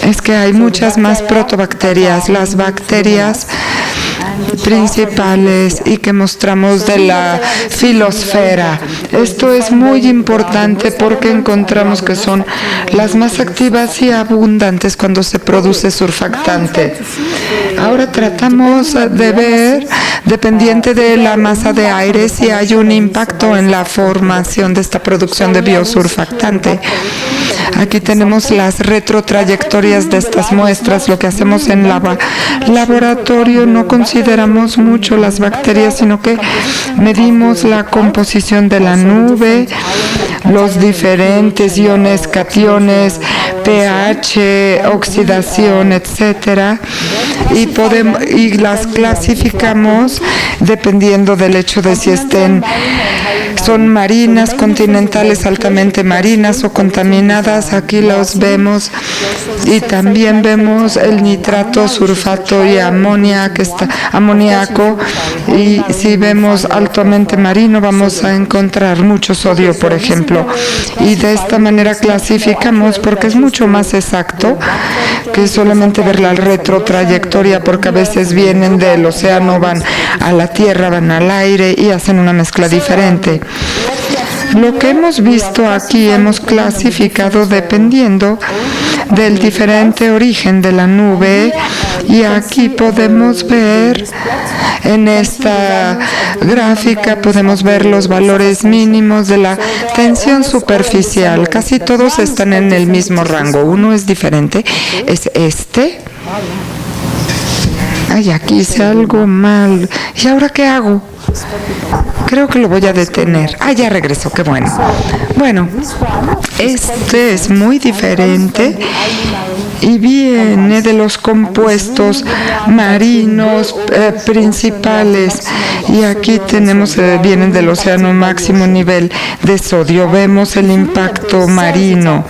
es que hay muchas más protobacterias. Las bacterias principales y que mostramos de la filosfera. Esto es muy importante porque encontramos que son las más activas y abundantes cuando se produce surfactante. Ahora tratamos de ver, dependiente de la masa de aire, si hay un impacto en la formación de esta producción de biosurfactante. Aquí tenemos las retrotrayectorias de estas muestras. Lo que hacemos en laboratorio no consideramos mucho las bacterias, sino que medimos la composición de la nube, los diferentes iones, cationes, pH, oxidación, etcétera, y las clasificamos dependiendo del hecho de si son marinas, continentales, altamente marinas o contaminadas. Aquí los vemos y también vemos el nitrato, sulfato y amoníaco, y si vemos altamente marino vamos a encontrar mucho sodio, por ejemplo, y de esta manera clasificamos porque es mucho más exacto que solamente ver la retrotrayectoria, porque a veces vienen del océano, van a la tierra, van al aire y hacen una mezcla diferente. Lo que hemos visto aquí, hemos clasificado dependiendo del diferente origen de la nube, y aquí podemos ver en esta gráfica, podemos ver los valores mínimos de la tensión superficial. Casi todos están en el mismo rango. Uno es diferente, es este. Ay, aquí hice algo mal. ¿Y ahora qué hago? Creo que lo voy a detener. Ah, ya regresó, qué bueno. Bueno, este es muy diferente y viene de los compuestos marinos principales. Y aquí tenemos, vienen del océano, máximo nivel de sodio. Vemos el impacto marino.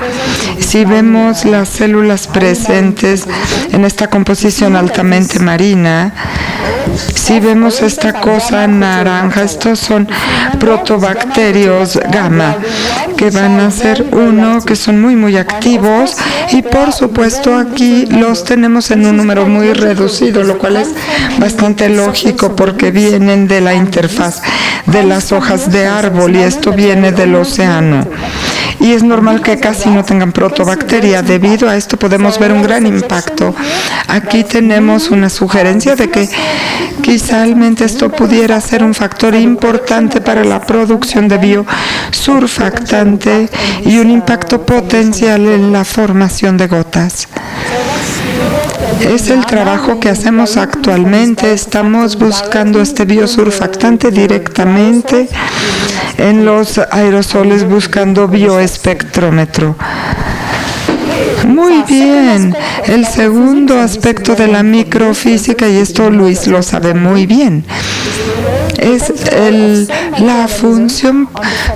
Si vemos las células presentes en esta composición altamente marina, si vemos esta cosa naranja, estos son protobacterios gamma, que van a ser que son muy activos, y por supuesto aquí los tenemos en un número muy reducido, lo cual es bastante lógico porque vienen de la interfaz de las hojas de árbol y esto viene del océano. Y es normal que casi no tengan protobacteria. Debido a esto podemos ver un gran impacto. Aquí tenemos una sugerencia de que quizá esto pudiera ser un factor importante para la producción de biosurfactante y un impacto potencial en la formación de gotas. Es el trabajo que hacemos actualmente. Estamos buscando este biosurfactante directamente en los aerosoles buscando bioespectrómetro. Muy bien. El segundo aspecto de la microfísica, y esto Luis lo sabe muy bien, es la función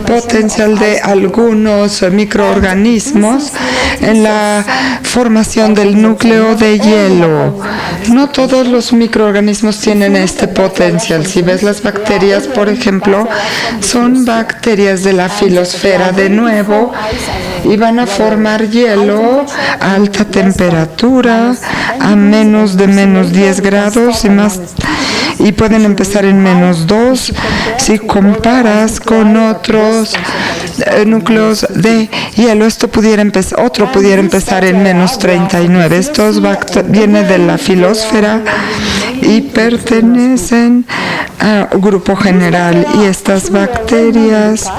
potencial de algunos microorganismos en la formación del núcleo de hielo. No todos los microorganismos tienen este potencial. Si ves las bacterias, por ejemplo, son bacterias de la filosfera de nuevo y van a formar hielo a alta temperatura, a menos de -10 grados y pueden empezar en -2 si comparas con otros núcleos de hielo. Otro pudiera empezar en -39. Estos vienen de la filósfera y pertenecen a grupo general, y estas bacterias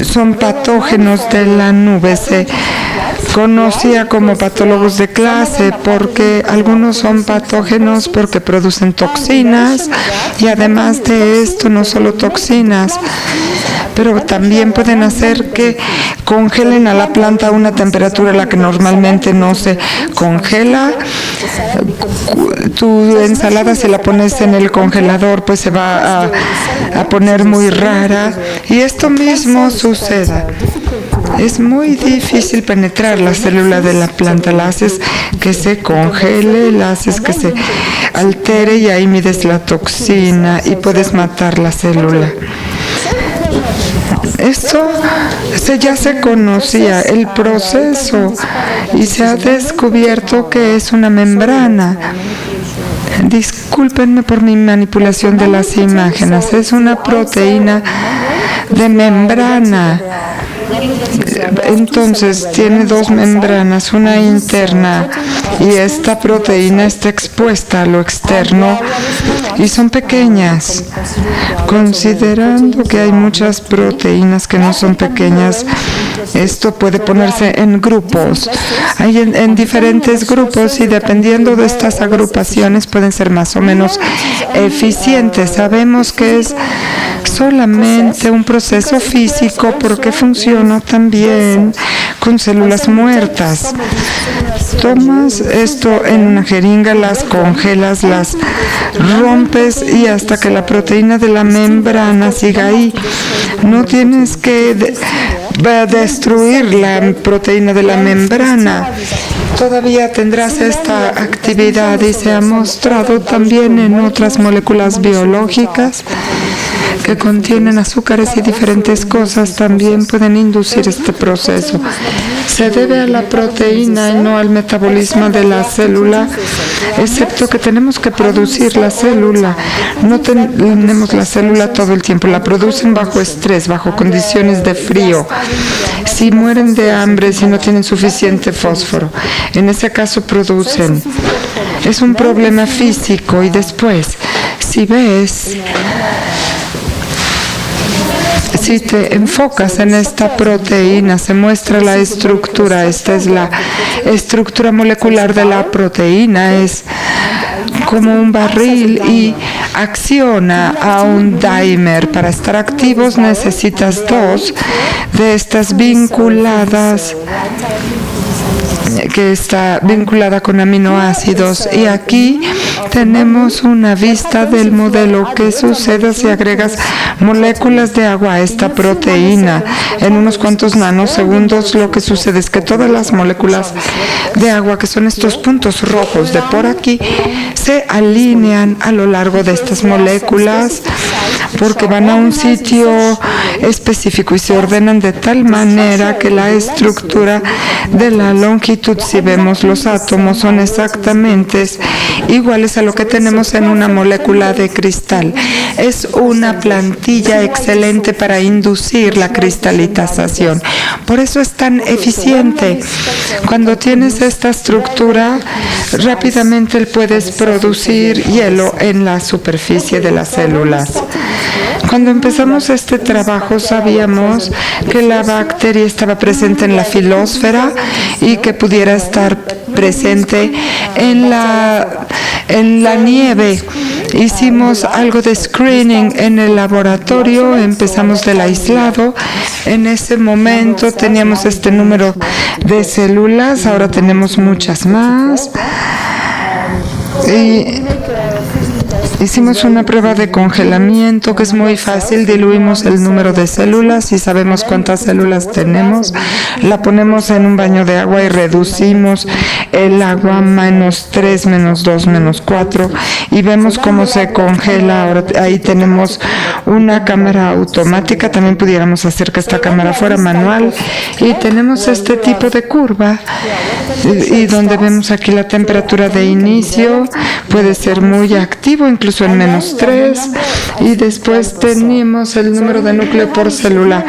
son patógenos de la nube. Se conocía como patólogos de clase porque algunos son patógenos porque producen toxinas, y además de esto no solo toxinas, pero también pueden hacer que congelen a la planta a una temperatura a la que normalmente no se congela. Tu ensalada, si la pones en el congelador, pues se va a poner muy rara, y esto mismo sucede. Es muy difícil penetrar la célula de la planta. La haces que se congele, la haces que se altere, y ahí mides la toxina y puedes matar la célula. Esto ya se conocía, el proceso, y se ha descubierto que es una membrana. Discúlpenme por mi manipulación de las imágenes. Es una proteína de membrana. Entonces tiene dos membranas, una interna, y esta proteína está expuesta a lo externo, y son pequeñas. Considerando que hay muchas proteínas que no son pequeñas, esto puede ponerse en grupos. Hay en diferentes grupos, y dependiendo de estas agrupaciones pueden ser más o menos eficientes. Sabemos que es solamente un proceso físico porque funciona también con células muertas. Tomas esto en una jeringa, las congelas, las rompes, y hasta que la proteína de la membrana siga ahí. No tienes que destruir la proteína de la membrana. Todavía tendrás esta actividad, y se ha mostrado también en otras moléculas biológicas que contienen azúcares y diferentes cosas, también pueden inducir este proceso. Se debe a la proteína y no al metabolismo de la célula, excepto que tenemos que producir la célula. No tenemos la célula todo el tiempo, la producen bajo estrés, bajo condiciones de frío. Si mueren de hambre, si no tienen suficiente fósforo, en ese caso producen. Es un problema físico. Y después, si te enfocas en esta proteína, se muestra la estructura. Esta es la estructura molecular de la proteína. Es como un barril y acciona a un dimer. Para estar activos necesitas dos de estas vinculadas, que está vinculada con aminoácidos. Y aquí tenemos una vista del modelo. ¿Qué sucede si agregas moléculas de agua a esta proteína? En unos cuantos nanosegundos lo que sucede es que todas las moléculas de agua, que son estos puntos rojos de por aquí, se alinean a lo largo de estas moléculas porque van a un sitio específico y se ordenan de tal manera que la estructura de la longitud, si vemos los átomos, son exactamente iguales a lo que tenemos en una molécula de cristal. Es una plantilla excelente para inducir la cristalización. Por eso es tan eficiente. Cuando tienes esta estructura, rápidamente puedes producir hielo en la superficie de las células. Cuando empezamos este trabajo sabíamos que la bacteria estaba presente en la filósfera y que pudiera estar presente en la nieve. Hicimos algo de screening en el laboratorio, empezamos del aislado. En ese momento teníamos este número de células, ahora tenemos muchas más. Hicimos una prueba de congelamiento que es muy fácil. Diluimos el número de células y sabemos cuántas células tenemos. La ponemos en un baño de agua y reducimos el agua -3, -2, -4 y vemos cómo se congela. Ahora ahí tenemos una cámara automática. También pudiéramos hacer que esta cámara fuera manual y tenemos este tipo de curva y donde vemos aquí la temperatura de inicio puede ser muy activo, incluso en -3, y después tenemos el número de núcleo por célula.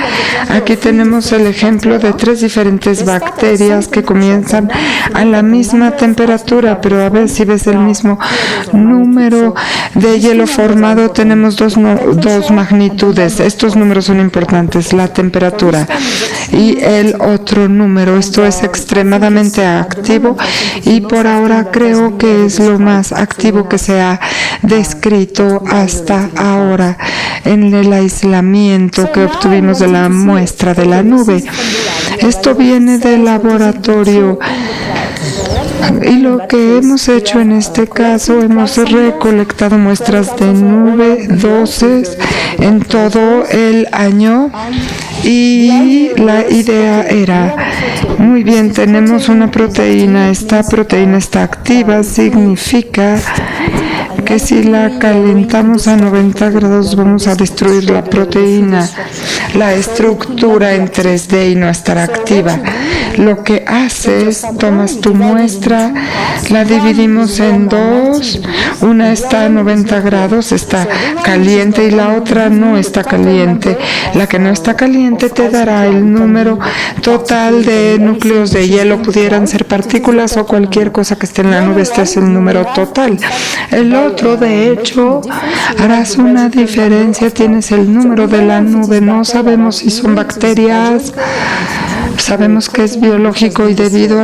Aquí tenemos el ejemplo de 3 diferentes bacterias que comienzan a la misma temperatura, pero a ver si ves el mismo número de hielo formado. Tenemos dos magnitudes. Estos números son importantes, la temperatura y el otro número. Esto es extremadamente activo y por ahora creo que es lo más activo que se ha descrito hasta ahora en el aislamiento que obtuvimos de la muestra de la nube. Esto viene del laboratorio. Y lo que hemos hecho en este caso, hemos recolectado muestras de nube, 12 en todo el año, y la idea era, muy bien, tenemos una proteína, esta proteína está activa, significa que si la calentamos a 90 grados vamos a destruir la proteína, la estructura en 3D y no estará activa. Lo que haces, tomas tu muestra, la dividimos en dos, una está a 90 grados, está caliente y la otra no está caliente. La que no está caliente te dará el número total de núcleos de hielo, pudieran ser partículas o cualquier cosa que esté en la nube, este es el número total. El otro, de hecho, harás una diferencia, tienes el número de la nube, no sabemos si son bacterias, sabemos que es biológico y debido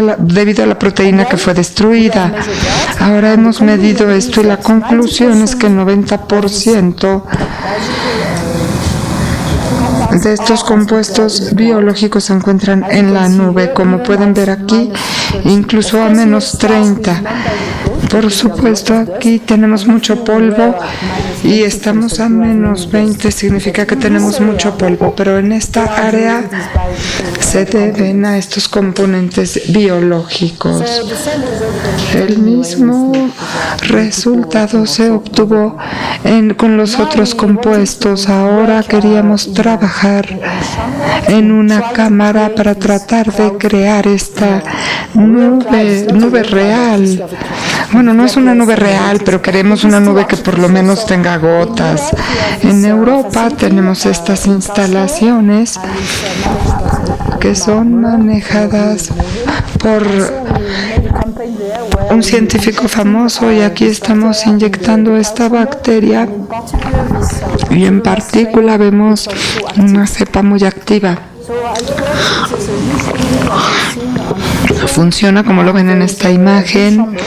a la proteína que fue destruida. Ahora hemos medido esto y la conclusión es que el 90% de estos compuestos biológicos se encuentran en la nube, como pueden ver aquí, incluso a -30. Por supuesto, aquí tenemos mucho polvo y estamos a -20, significa que tenemos mucho polvo, pero en esta área se deben a estos componentes biológicos. El mismo resultado se obtuvo con los otros compuestos. Ahora queríamos trabajar en una cámara para tratar de crear esta nube real. Bueno, no es una nube real, pero queremos una nube que por lo menos tenga gotas. En Europa tenemos estas instalaciones que son manejadas por un científico famoso y aquí estamos inyectando esta bacteria y en partícula vemos una cepa muy activa. Funciona como lo ven en esta imagen.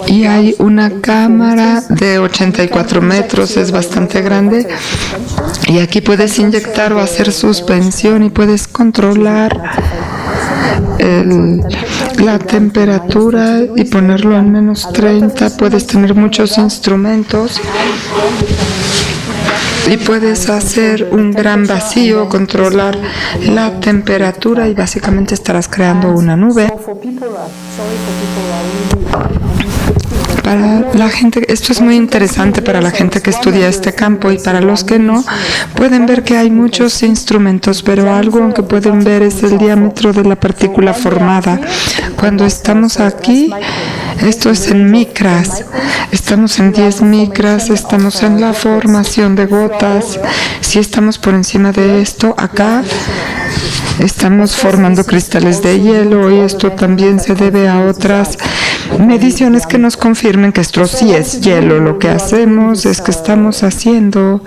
Y hay una cámara de 84 metros, es bastante grande. Y aquí puedes inyectar o hacer suspensión y puedes controlar la temperatura y ponerlo en -30. Puedes tener muchos instrumentos y puedes hacer un gran vacío, controlar la temperatura y básicamente estarás creando una nube. Para la gente, esto es muy interesante para la gente que estudia este campo y para los que no, pueden ver que hay muchos instrumentos, pero algo que pueden ver es el diámetro de la partícula formada. Cuando estamos aquí, esto es en micras, estamos en 10 micras, estamos en la formación de gotas. Si estamos por encima de esto, acá estamos formando cristales de hielo y esto también se debe a otras mediciones que nos confirmen que esto sí es hielo. Lo que hacemos es que estamos haciendo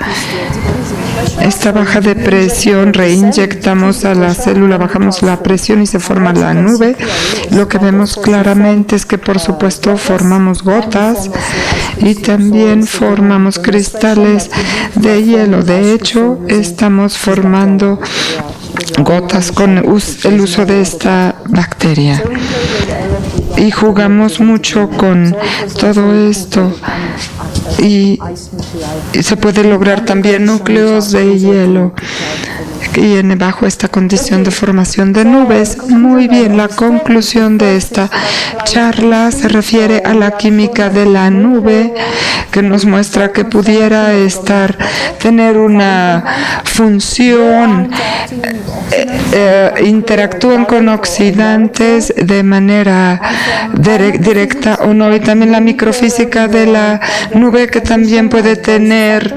esta baja de presión, reinyectamos a la célula, bajamos la presión y se forma la nube. Lo que vemos claramente es que por supuesto formamos gotas y también formamos cristales de hielo. De hecho, estamos formando gotas con el uso de esta bacteria. Y jugamos mucho con todo esto. y se puede lograr también núcleos de hielo y bajo esta condición de formación de nubes. Muy bien, la conclusión de esta charla se refiere a la química de la nube, que nos muestra que pudiera tener una función, interactúan con oxidantes de manera directa o no, y también la microfísica de la nube, que también puede tener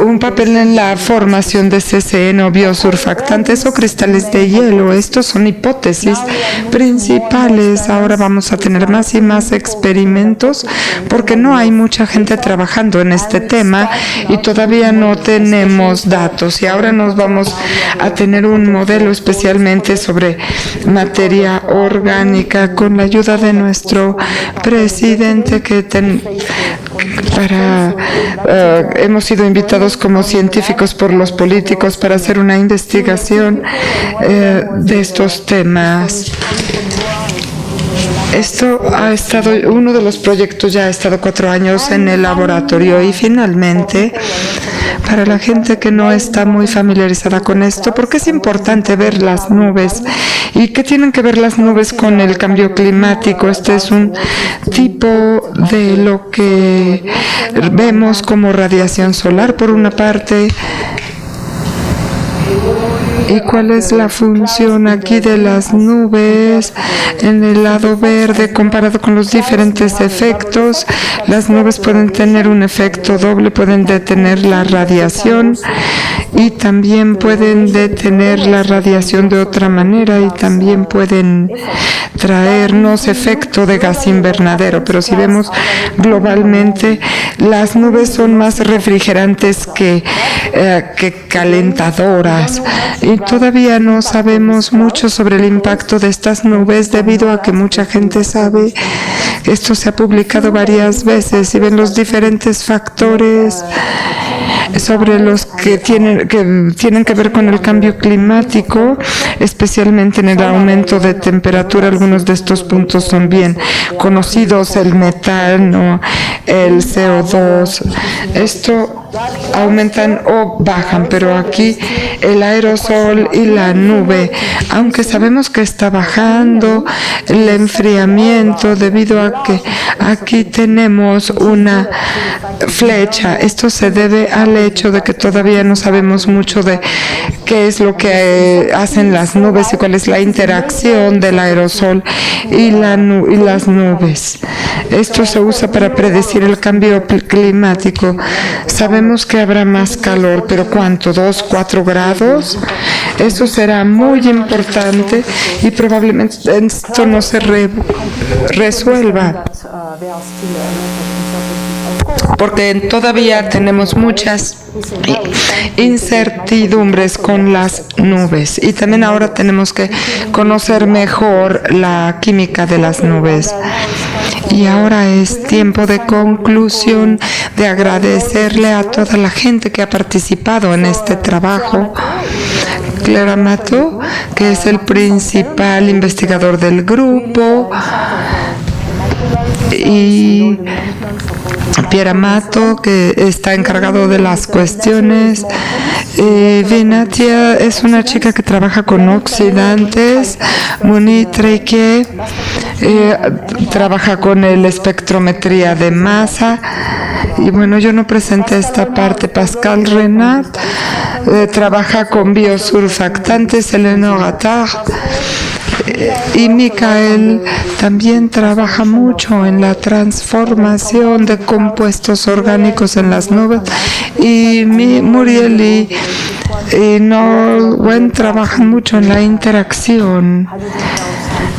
un papel en la formación de CCN o biosurfactantes o cristales de hielo. Estos son hipótesis principales. Ahora vamos a tener más y más experimentos porque no hay mucha gente trabajando en este tema y todavía no tenemos datos, y ahora nos vamos a tener un modelo especialmente sobre materia orgánica con la ayuda de nuestro presidente, hemos sido invitados como científicos por los políticos para hacer una investigación de estos temas. Esto ha estado, uno de los proyectos ya ha estado 4 años en el laboratorio, y finalmente, para la gente que no está muy familiarizada con esto, ¿por qué es importante ver las nubes? ¿Y qué tienen que ver las nubes con el cambio climático? Este es un tipo de lo que vemos como radiación solar, por una parte. ¿Y cuál es la función aquí de las nubes en el lado verde comparado con los diferentes efectos? Las nubes pueden tener un efecto doble, pueden detener la radiación y también pueden detener la radiación de otra manera, y también pueden traernos efecto de gas invernadero. Pero si vemos globalmente, las nubes son más refrigerantes que calentadoras, y todavía no sabemos mucho sobre el impacto de estas nubes, debido a que mucha gente sabe que esto se ha publicado varias veces, y ven los diferentes factores sobre los que tienen que ver con el cambio climático, especialmente en el aumento de temperatura. Algunos de estos puntos son bien conocidos: el metano, el CO2. Esto aumentan o bajan, pero aquí el aerosol y la nube, aunque sabemos que está bajando el enfriamiento debido a que aquí tenemos una flecha. Esto se debe al hecho de que todavía no sabemos mucho de qué es lo que hacen las nubes y cuál es la interacción del aerosol y las nubes. Esto se usa para predecir el cambio climático. Sabemos que habrá más calor, pero ¿cuánto? 2, 4 grados. Eso será muy importante, y probablemente esto no se resuelva, porque todavía tenemos muchas incertidumbres con las nubes, y también ahora tenemos que conocer mejor la química de las nubes. Y ahora es tiempo de conclusión, de agradecerle a toda la gente que ha participado en este trabajo. Clara Mato, que es el principal investigador del grupo, y Pierre Amato, que está encargado de las cuestiones. Vinatia es una chica que trabaja con oxidantes. Muni Treike trabaja con el espectrometría de masa. Y bueno, yo no presenté esta parte. Pascal Renat trabaja con biosurfactantes. Eleanor Attard y Michael también trabaja mucho en la transformación de compuestos orgánicos en las nubes, y Muriel y Norwen trabajan mucho en la interacción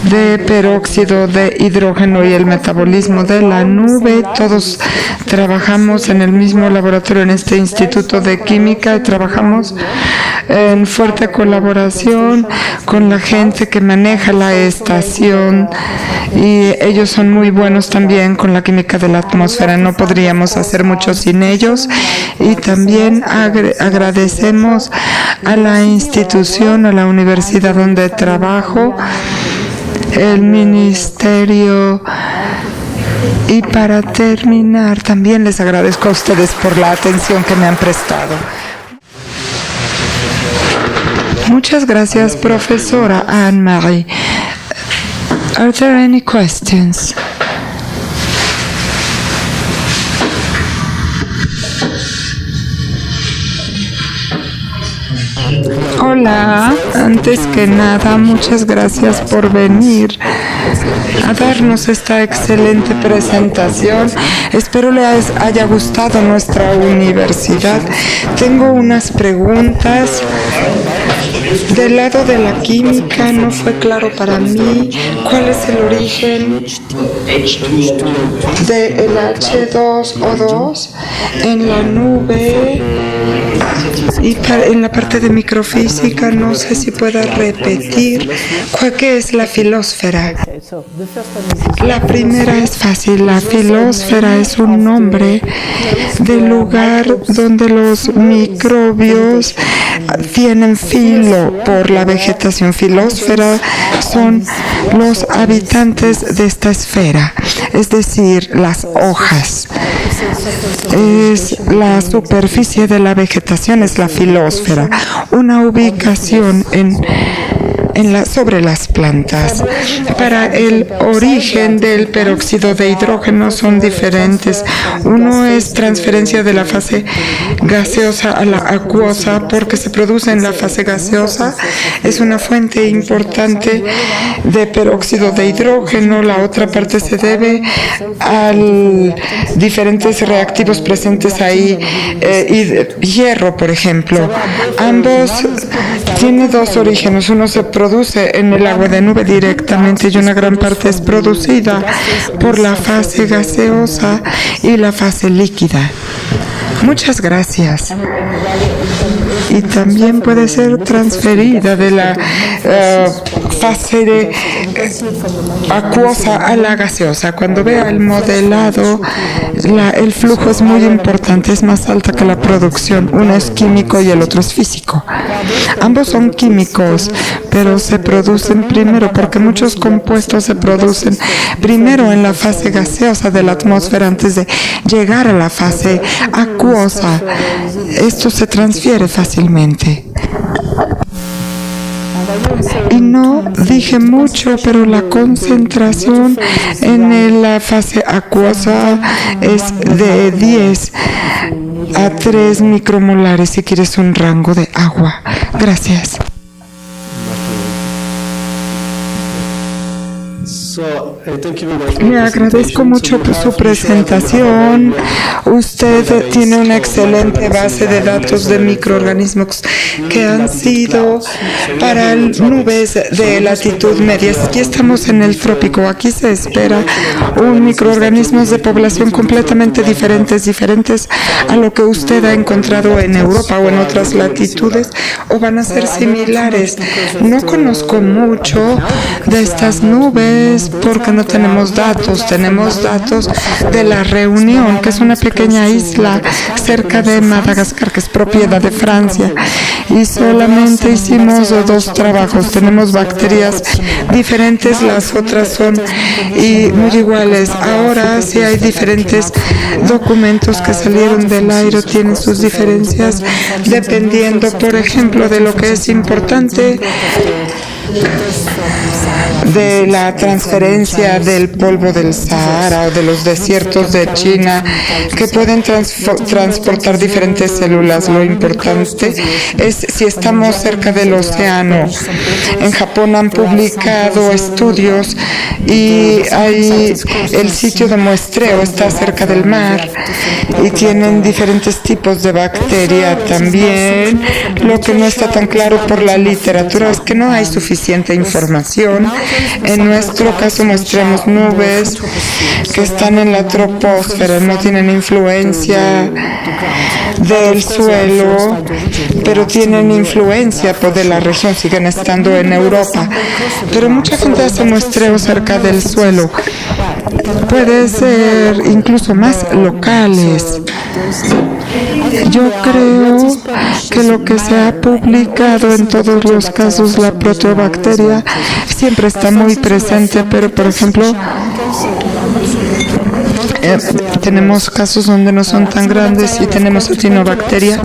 de peróxido de hidrógeno y el metabolismo de la nube. Todos trabajamos en el mismo laboratorio en este Instituto de Química, y trabajamos en fuerte colaboración con la gente que maneja la estación, y ellos son muy buenos también con la química de la atmósfera. No podríamos hacer mucho sin ellos. Y también agradecemos a la institución, a la universidad donde trabajo, el Ministerio Y para terminar, también les agradezco a ustedes por la atención que me han prestado. Muchas gracias, profesora Anne-Marie. Are there any questions? Hola, antes que nada, muchas gracias por venir a darnos esta excelente presentación. Espero les haya gustado nuestra universidad. Tengo unas preguntas. Del lado de la química no fue claro para mí cuál es el origen del H2O2 en la nube. Y en la parte de microfísica no sé si pueda repetir qué es la filósfera. La primera es fácil. La filósfera es un nombre del lugar donde los microbios tienen filo por la vegetación. Filósfera son los habitantes de esta esfera, es decir, las hojas. Es la superficie de la vegetación, es la filósfera, una ubicación sobre las plantas. Para el origen del peróxido de hidrógeno son diferentes. Uno es transferencia de la fase gaseosa a la acuosa, porque se produce en la fase gaseosa. Es una fuente importante de peróxido de hidrógeno. La otra parte se debe a diferentes reactivos presentes ahí, hierro, por ejemplo. Ambos tienen dos orígenes. Uno se produce en el agua de nube directamente y una gran parte es producida por la fase gaseosa y la fase líquida. Muchas gracias. Y también puede ser transferida de la fase acuosa a la gaseosa. Cuando vea el modelado, el flujo es muy importante, es más alta que la producción. Uno es químico y el otro es físico. Ambos son químicos, pero se producen primero porque muchos compuestos se producen primero en la fase gaseosa de la atmósfera antes de llegar a la fase acuosa. Esto se transfiere fácilmente. Y no dije mucho, pero la concentración en la fase acuosa es de 10 a 3 micromolares si quieres un rango de agua. Gracias. Le agradezco mucho por su presentación. Usted tiene una excelente base de datos de microorganismos que han sido para nubes de latitud media. Aquí estamos en el trópico. Aquí se espera microorganismos de población completamente diferentes a lo que usted ha encontrado en Europa o en otras latitudes, o van a ser similares. No conozco mucho de estas nubes porque no tenemos datos. Tenemos datos de La Reunión, que es una pequeña isla cerca de Madagascar, que es propiedad de Francia. Y solamente hicimos 2 trabajos. Tenemos bacterias diferentes, las otras son muy iguales. Ahora sí hay diferentes documentos que salieron del aire, tienen sus diferencias dependiendo, por ejemplo, de lo que es importante de la transferencia del polvo del Sahara o de los desiertos de China, que pueden transportar diferentes células. Lo importante es si estamos cerca del océano. En Japón han publicado estudios y el sitio de muestreo está cerca del mar y tienen diferentes tipos de bacteria también. Lo que no está tan claro por la literatura es que no hay suficiente información. En nuestro caso muestramos nubes que están en la troposfera, no tienen influencia del suelo, pero tienen influencia de la región, siguen estando en Europa. Pero mucha gente hace muestreo cerca del suelo. Puede ser incluso más locales. Yo creo que lo que se ha publicado en todos los casos, la proteobacteria siempre está muy presente, pero por ejemplo tenemos casos donde no son tan grandes y tenemos acinobacteria,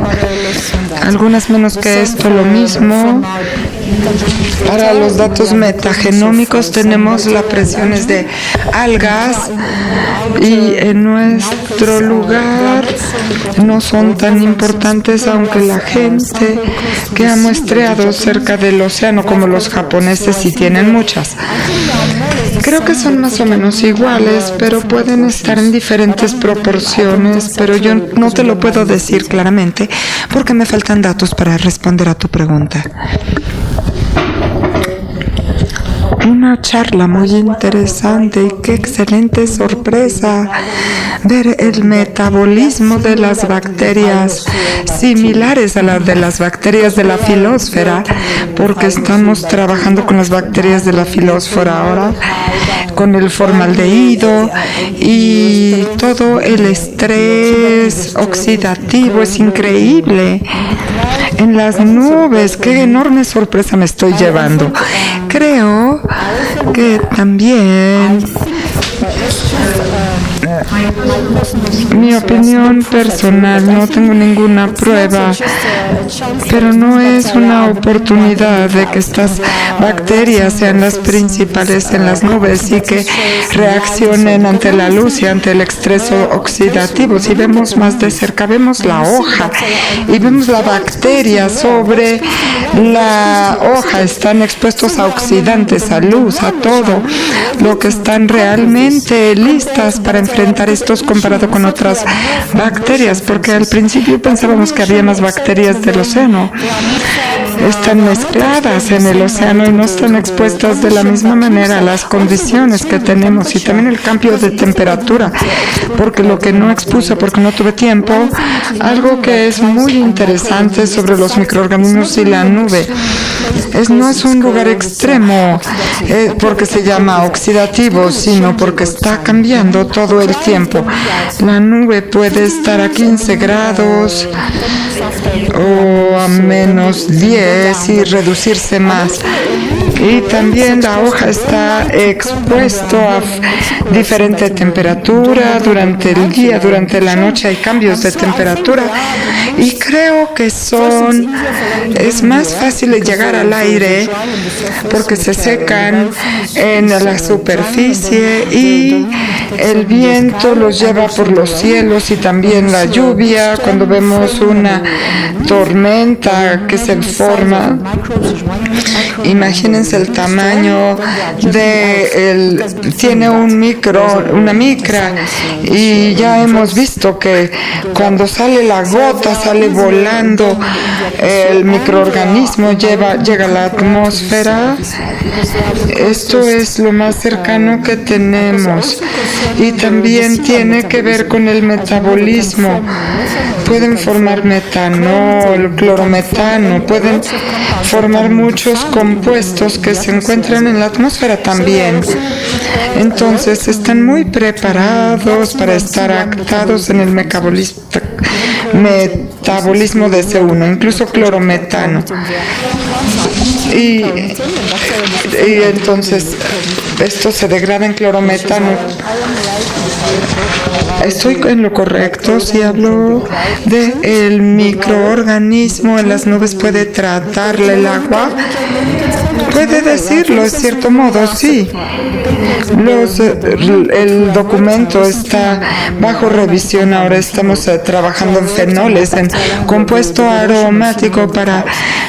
algunas menos que esto, lo mismo. Para los datos metagenómicos tenemos las presiones de algas y en nuestro lugar no son tan importantes, aunque la gente que ha muestreado cerca del océano, como los japoneses, sí tienen muchas. Creo que son más o menos iguales, pero pueden estar en diferentes proporciones, pero yo no te lo puedo decir claramente porque me faltan datos para responder a tu pregunta. Una charla muy interesante y qué excelente sorpresa ver el metabolismo de las bacterias similares a las de las bacterias de la filósfera, porque estamos trabajando con las bacterias de la filósfera ahora, con el formaldehído y todo el estrés oxidativo es increíble. En las nubes, qué enorme sorpresa me estoy llevando. Creo que también mi opinión personal, no tengo ninguna prueba, pero no es una oportunidad de que estas bacterias sean las principales en las nubes y que reaccionen ante la luz y ante el estrés oxidativo. Si vemos más de cerca, vemos la hoja y vemos la bacteria sobre la hoja. Están expuestos a oxidantes, a luz, a todo lo que están realmente listas para enfrentar estos comparado con otras bacterias, porque al principio pensábamos que había más bacterias del océano. Están mezcladas en el océano y no están expuestas de la misma manera a las condiciones que tenemos y también el cambio de temperatura, porque lo que no expuse porque no tuve tiempo, algo que es muy interesante sobre los microorganismos y la nube, no es un lugar extremo porque se llama oxidativo, sino porque está cambiando todo el tiempo. La nube puede estar a 15 grados o a menos 10 y reducirse más. Y también la hoja está expuesto a diferente temperatura durante el día, durante la noche hay cambios de temperatura y creo que es más fácil llegar al aire porque se secan en la superficie y el viento los lleva por los cielos y también la lluvia. Cuando vemos una tormenta que se forma, imagínense el tamaño tiene una micra y ya hemos visto que cuando sale la gota sale volando el microorganismo, llega a la atmósfera. Esto es lo más cercano que tenemos y también tiene que ver con el metabolismo. Pueden formar metanol, clorometano, pueden formar muchos compuestos que se encuentran en la atmósfera también. Entonces están muy preparados para estar actados en el metabolismo de C1, incluso clorometano. Y entonces esto se degrada en clorometano. ¿Estoy en lo correcto si hablo del microorganismo en las nubes puede tratarle el agua? Puede decirlo, de cierto modo, sí. El documento está bajo revisión. Ahora estamos trabajando en fenoles, en compuesto aromático para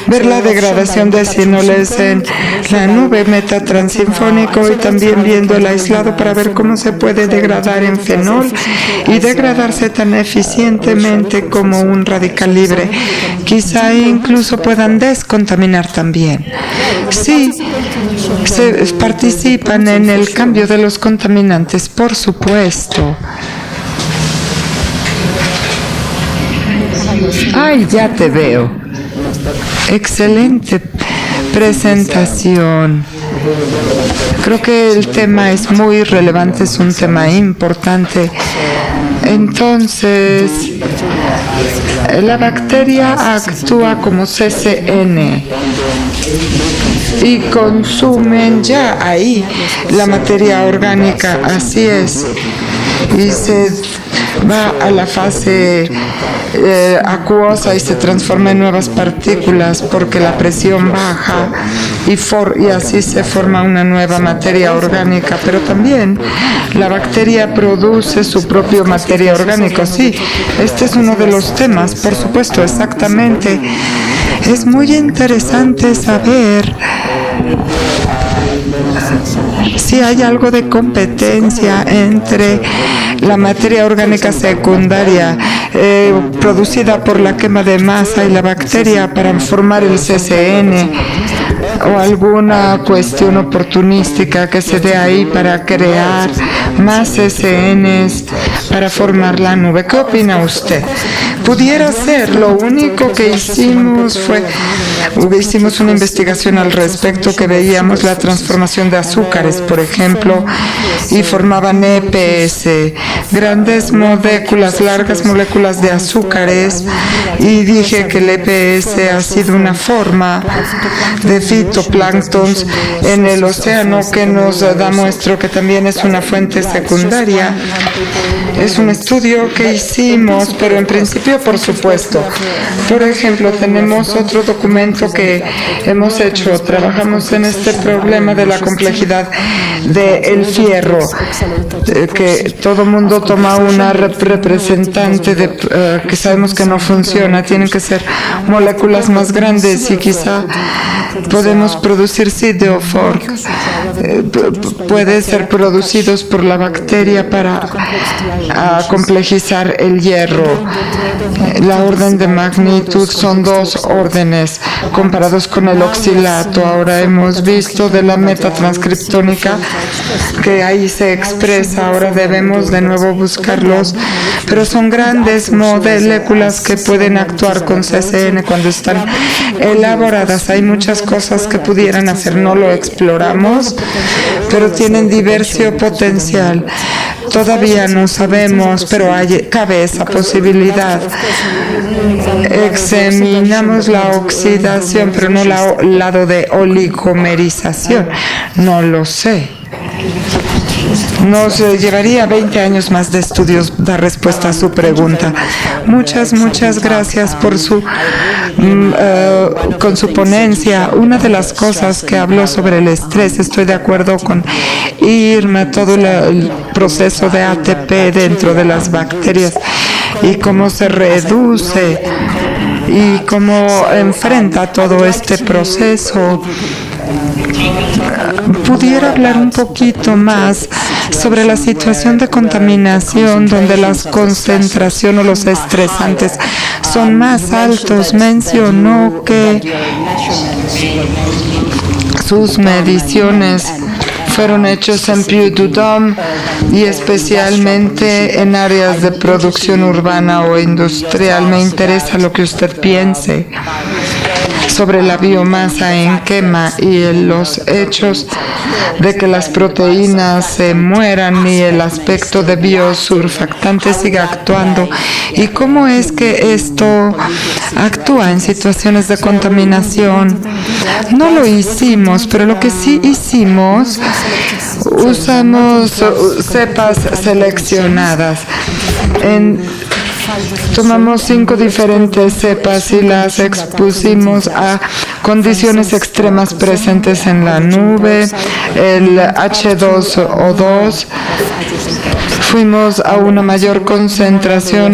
ver la degradación de fenoles en la nube metatranssinfónico y también viendo el aislado para ver cómo se puede degradar en fenol y degradarse tan eficientemente como un radical libre. Quizá incluso puedan descontaminar también. Sí, participan en el cambio de los contaminantes, por supuesto. Ay, ya te veo. Excelente presentación. Creo que el tema es muy relevante, es un tema importante. Entonces, la bacteria actúa como CCN y consumen ya ahí la materia orgánica, así es. y se va a la fase acuosa y se transforma en nuevas partículas porque la presión baja y así se forma una nueva materia orgánica. Pero también la bacteria produce su propio materia orgánica. Sí, este es uno de los temas, por supuesto, exactamente. Es muy interesante saber si hay algo de competencia entre la materia orgánica secundaria producida por la quema de masa y la bacteria para formar el CCN, o alguna cuestión oportunística que se dé ahí para crear más CCNs para formar la nube. ¿Qué opina usted? Pudiera ser. Lo único que hicimos hicimos una investigación al respecto, que veíamos la transformación de azúcares, por ejemplo, y formaban EPS, grandes moléculas, largas moléculas de azúcares, y dije que el EPS ha sido una forma de fitoplanctons en el océano que nos da muestra que también es una fuente secundaria. Es un estudio que hicimos, pero en principio, por supuesto. Por ejemplo, tenemos otro documento que hemos hecho. Trabajamos en este problema de la complejidad del fierro, que todo mundo toma una representante que sabemos que no funciona. Tienen que ser moléculas más grandes y quizá podemos producir Sideofork. Puede ser producidos por la bacteria para complejizar el hierro. La orden de magnitud son 2 órdenes comparados con el oxilato. Ahora hemos visto de la metatranscriptónica que ahí se expresa. Ahora debemos de nuevo buscarlos, pero son grandes moléculas que pueden actuar con CCN cuando están elaboradas. Hay muchas cosas que pudieran hacer, no lo exploramos, pero tienen diversión potencial. Todavía no sabemos, pero cabe esa posibilidad. Examinamos la oxidación, pero no el lado de oligomerización. No lo sé. Nos llevaría 20 años más de estudios dar respuesta a su pregunta. Muchas gracias por con su ponencia. Una de las cosas que habló sobre el estrés, estoy de acuerdo con Irma, todo el proceso de ATP dentro de las bacterias y cómo se reduce y cómo enfrenta todo este proceso. ¿Pudiera hablar un poquito más sobre la situación de contaminación donde las concentraciones o los estresantes son más altos? Mencionó que sus mediciones fueron hechos en Puy-du-Dôme y especialmente en áreas de producción urbana o industrial. Me interesa lo que usted piense sobre la biomasa en quema y los hechos de que las proteínas se mueran y el aspecto de biosurfactante siga actuando, y cómo es que esto actúa en situaciones de contaminación. No lo hicimos, pero lo que sí hicimos, usamos cepas seleccionadas. Tomamos 5 diferentes cepas y las expusimos a condiciones extremas presentes en la nube, el H2O2. Fuimos a una mayor concentración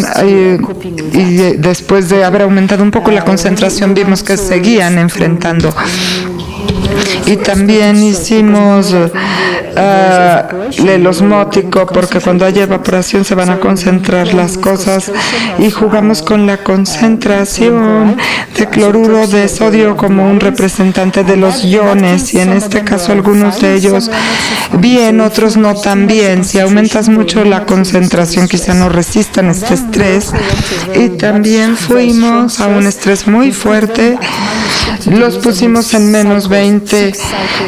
y después de haber aumentado un poco la concentración vimos que seguían enfrentando. Y también hicimos el osmótico, porque cuando haya evaporación se van a concentrar las cosas, y jugamos con la concentración de cloruro de sodio como un representante de los iones, y en este caso algunos de ellos bien, otros no tan bien. Si aumentas mucho la concentración quizá no resistan este estrés. Y también fuimos a un estrés muy fuerte, los pusimos en menos 20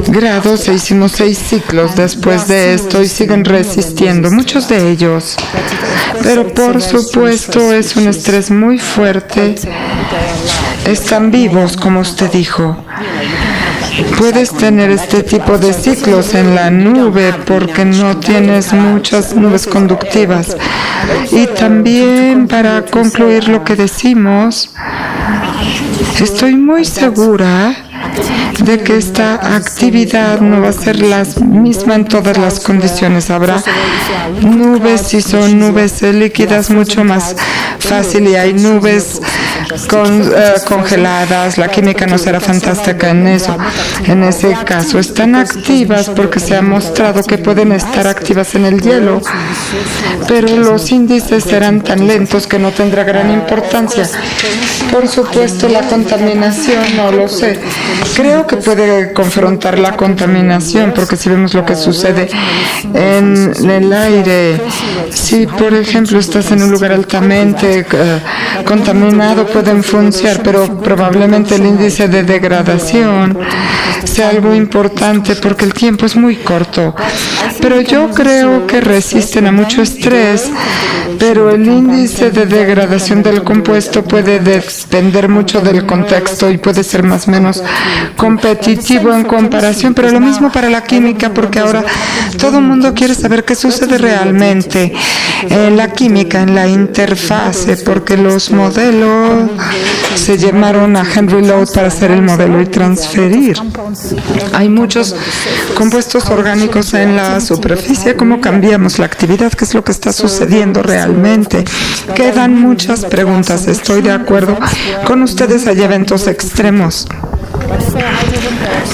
grados e hicimos 6 ciclos después de esto y siguen resistiendo, muchos de ellos. Pero por supuesto es un estrés muy fuerte. Están vivos, como usted dijo. puedes tener este tipo de ciclos en la nube porque no tienes muchas nubes conductivas. Y también, para concluir lo que decimos, estoy muy segura de que esta actividad no va a ser la misma en todas las condiciones. Habrá nubes, si son nubes líquidas, mucho más fácil, y hay nubes congeladas. La química no será fantástica en eso. En ese caso, están activas porque se ha mostrado que pueden estar activas en el hielo, pero los índices serán tan lentos que no tendrá gran importancia. Por supuesto, la contaminación, no lo sé. Creo que puede confrontar la contaminación, porque si vemos lo que sucede en el aire, si por ejemplo estás en un lugar altamente contaminado, pueden funcionar, pero probablemente el índice de degradación sea algo importante porque el tiempo es muy corto. Pero yo creo que resisten a mucho estrés, pero el índice de degradación del compuesto puede depender mucho del contexto y puede ser más o menos competitivo en comparación, pero lo mismo para la química, porque ahora todo el mundo quiere saber qué sucede realmente en la química, en la interfase, porque los modelos se llamaron a Henry Lode para hacer el modelo y transferir. Hay muchos compuestos orgánicos en la superficie. ¿Cómo cambiamos la actividad? ¿Qué es lo que está sucediendo realmente? Quedan muchas preguntas. Estoy de acuerdo con ustedes, hay eventos extremos.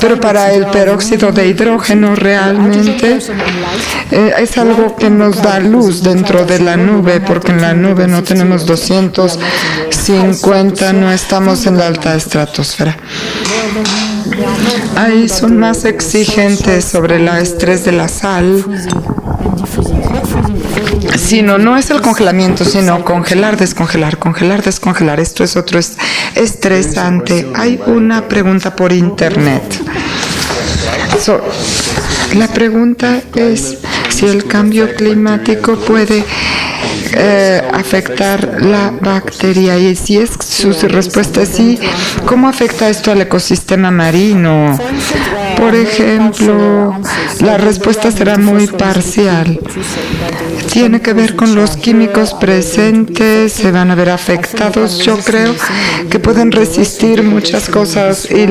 Pero para el peróxido de hidrógeno realmente es algo que nos da luz dentro de la nube, porque en la nube no tenemos 250, no estamos en la alta estratosfera. Ahí son más exigentes sobre el estrés de la sal. Sino no es el congelamiento, sino congelar, descongelar, congelar, descongelar. Esto es otro estresante. Hay una pregunta por internet. La pregunta es si el cambio climático puede afectar la bacteria, y si es su respuesta es sí, ¿cómo afecta esto al ecosistema marino? Por ejemplo, la respuesta será muy parcial. Tiene que ver con los químicos presentes, se van a ver afectados. Yo creo que pueden resistir muchas cosas y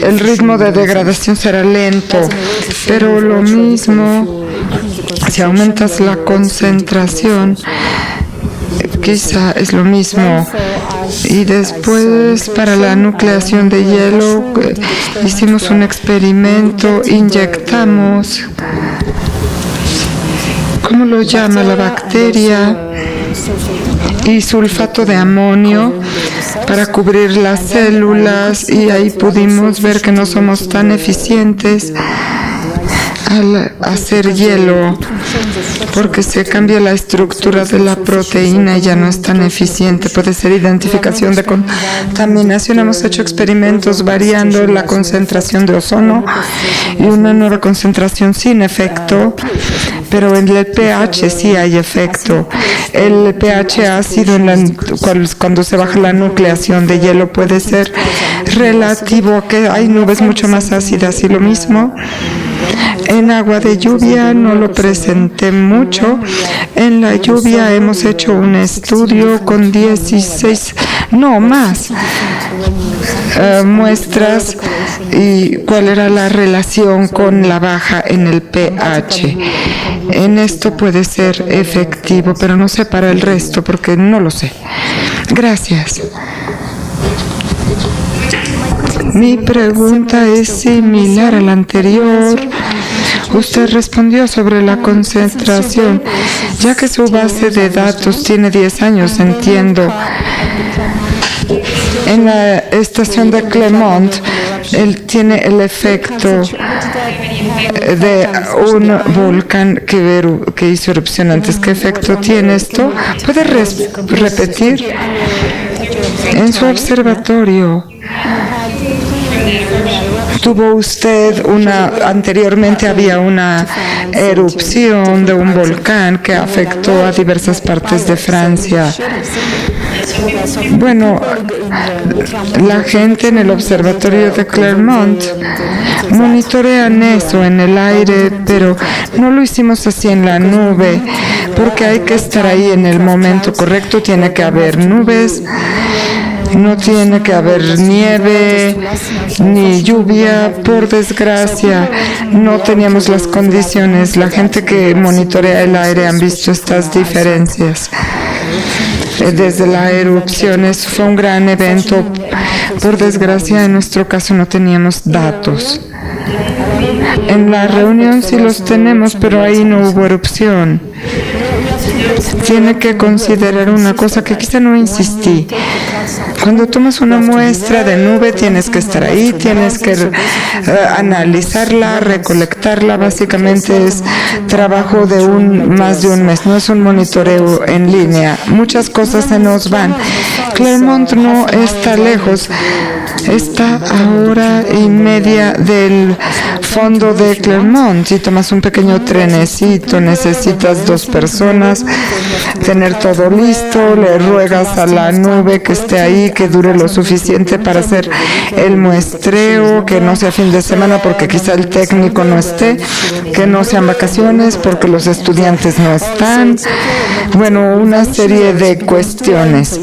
el ritmo de degradación será lento, pero lo mismo, si aumentas la concentración, quizá es lo mismo. Y después, para la nucleación de hielo, hicimos un experimento, inyectamos, ¿cómo lo llama la bacteria? Y sulfato de amonio para cubrir las células, y ahí pudimos ver que no somos tan eficientes al hacer hielo, porque se cambia la estructura de la proteína y ya no es tan eficiente. Puede ser identificación de contaminación. Hemos hecho experimentos variando la concentración de ozono y una nueva concentración sin efecto, pero en el pH sí hay efecto. El pH ácido cuando se baja la nucleación de hielo puede ser relativo a que hay nubes mucho más ácidas, y lo mismo en agua de lluvia. No lo presenté mucho. En la lluvia hemos hecho un estudio con 16, no más, muestras, y cuál era la relación con la baja en el pH. En esto puede ser efectivo, pero no sé para el resto porque no lo sé. Gracias. Mi pregunta es similar a la anterior. Usted respondió sobre la concentración. Ya que su base de datos tiene 10 años, entiendo. En la estación de Clermont, él tiene el efecto de un volcán que hizo erupción antes. ¿Qué efecto tiene esto? ¿Puede repetir? En su observatorio, ¿tuvo usted anteriormente había una erupción de un volcán que afectó a diversas partes de Francia? Bueno, la gente en el observatorio de Clermont monitorean eso en el aire, pero no lo hicimos así en la nube, porque hay que estar ahí en el momento correcto. Tiene que haber nubes, no tiene que haber nieve ni lluvia. Por desgracia, no teníamos las condiciones. La gente que monitorea el aire han visto estas diferencias. Desde las erupciones fue un gran evento. Por desgracia, en nuestro caso no teníamos datos. En la reunión sí los tenemos, pero ahí no hubo erupción. Tiene que considerar una cosa que quizá no insistí. Cuando tomas una muestra de nube, tienes que estar ahí, tienes que analizarla, recolectarla. Básicamente es trabajo de más de un mes, no es un monitoreo en línea. Muchas cosas se nos van. Clermont no está lejos, está a hora y media del fondo de Clermont. Si tomas un pequeño trenecito, necesitas 2 personas, tener todo listo, le ruegas a la nube que esté ahí, que dure lo suficiente para hacer el muestreo, que no sea fin de semana porque quizá el técnico no esté, que no sean vacaciones porque los estudiantes no están. Bueno, una serie de cuestiones.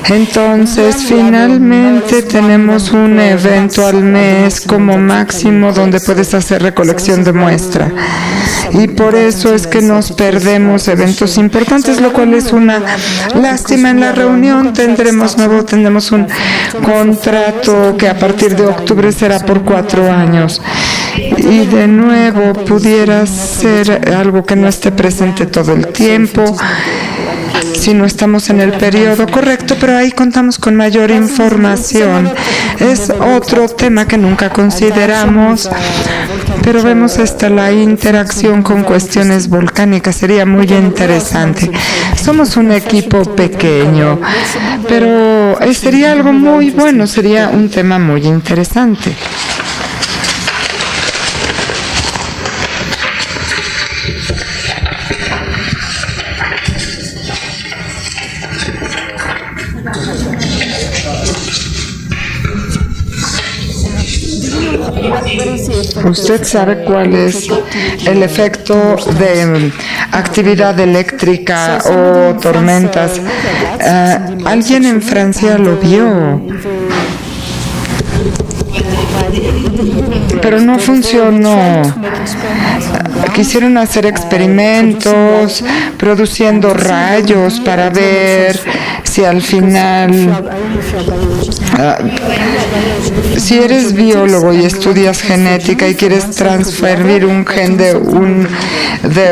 Entonces, finalmente tenemos un evento al mes como máximo donde puedes hacer recolección de muestra. Y por eso es que nos perdemos eventos importantes, lo cual es una lástima. En la reunión tendremos un contrato que a partir de octubre será por 4 años. Y de nuevo pudiera ser algo que no esté presente todo el tiempo si no estamos en el periodo correcto, pero ahí contamos con mayor información. Es otro tema que nunca consideramos, pero vemos la interacción con cuestiones volcánicas. Sería muy interesante. Somos un equipo pequeño, pero sería algo muy bueno, sería un tema muy interesante. ¿Usted sabe cuál es el efecto de actividad eléctrica o tormentas? Alguien en Francia lo vio, pero no funcionó. Quisieron hacer experimentos produciendo rayos para ver si al final, si eres biólogo y estudias genética y quieres transferir un gen de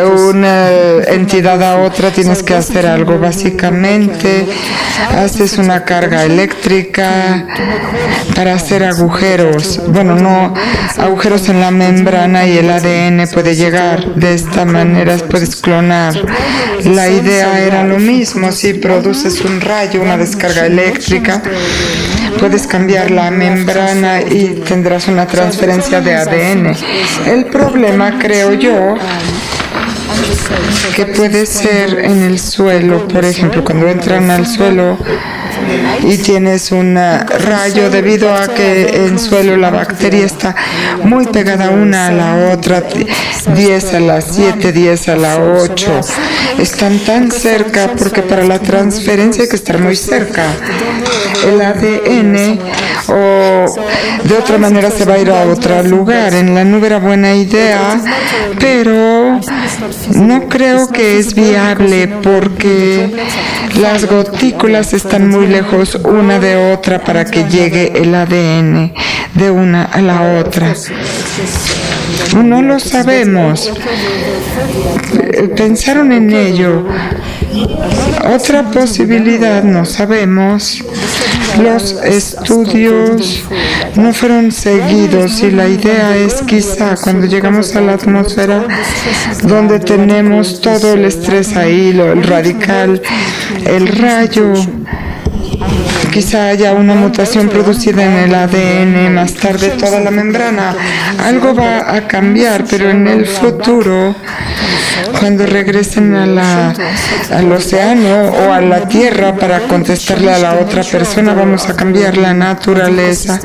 una entidad a otra, tienes que hacer algo. Básicamente, haces una carga eléctrica para hacer agujeros. Bueno, no agujeros en la membrana, y el ADN puede llegar. De esta manera puedes clonar. La idea era lo mismo. Si produces un rayo, una descarga eléctrica, puedes cambiar la membrana y tendrás una transferencia de ADN. El problema, creo yo, que puede ser en el suelo. Por ejemplo, cuando entran al suelo y tienes un rayo, debido a que en suelo la bacteria está muy pegada una a la otra, 10 a la 7, 10 a la 8, están tan cerca, porque para la transferencia hay que estar muy cerca. El ADN, o de otra manera, se va a ir a otro lugar. En la nube era buena idea, pero no creo que es viable, porque las gotículas están muy lejos una de otra para que llegue el ADN de una a la otra. No lo sabemos. Pensaron en ello. Otra posibilidad, no sabemos. Los estudios no fueron seguidos, y la idea es quizá cuando llegamos a la atmósfera, donde tenemos todo el estrés ahí, el radical, el rayo quizá haya una mutación producida en el ADN, más tarde toda la membrana. Algo va a cambiar, pero en el futuro, cuando regresen al océano o a la tierra para contestarle a la otra persona, vamos a cambiar la naturaleza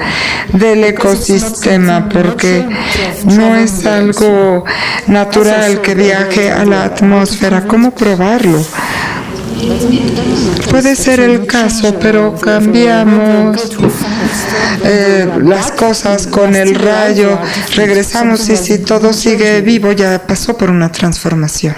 del ecosistema, porque no es algo natural que viaje a la atmósfera. ¿Cómo probarlo? Puede ser el caso, pero cambiamos las cosas con el rayo, regresamos y si todo sigue vivo ya pasó por una transformación.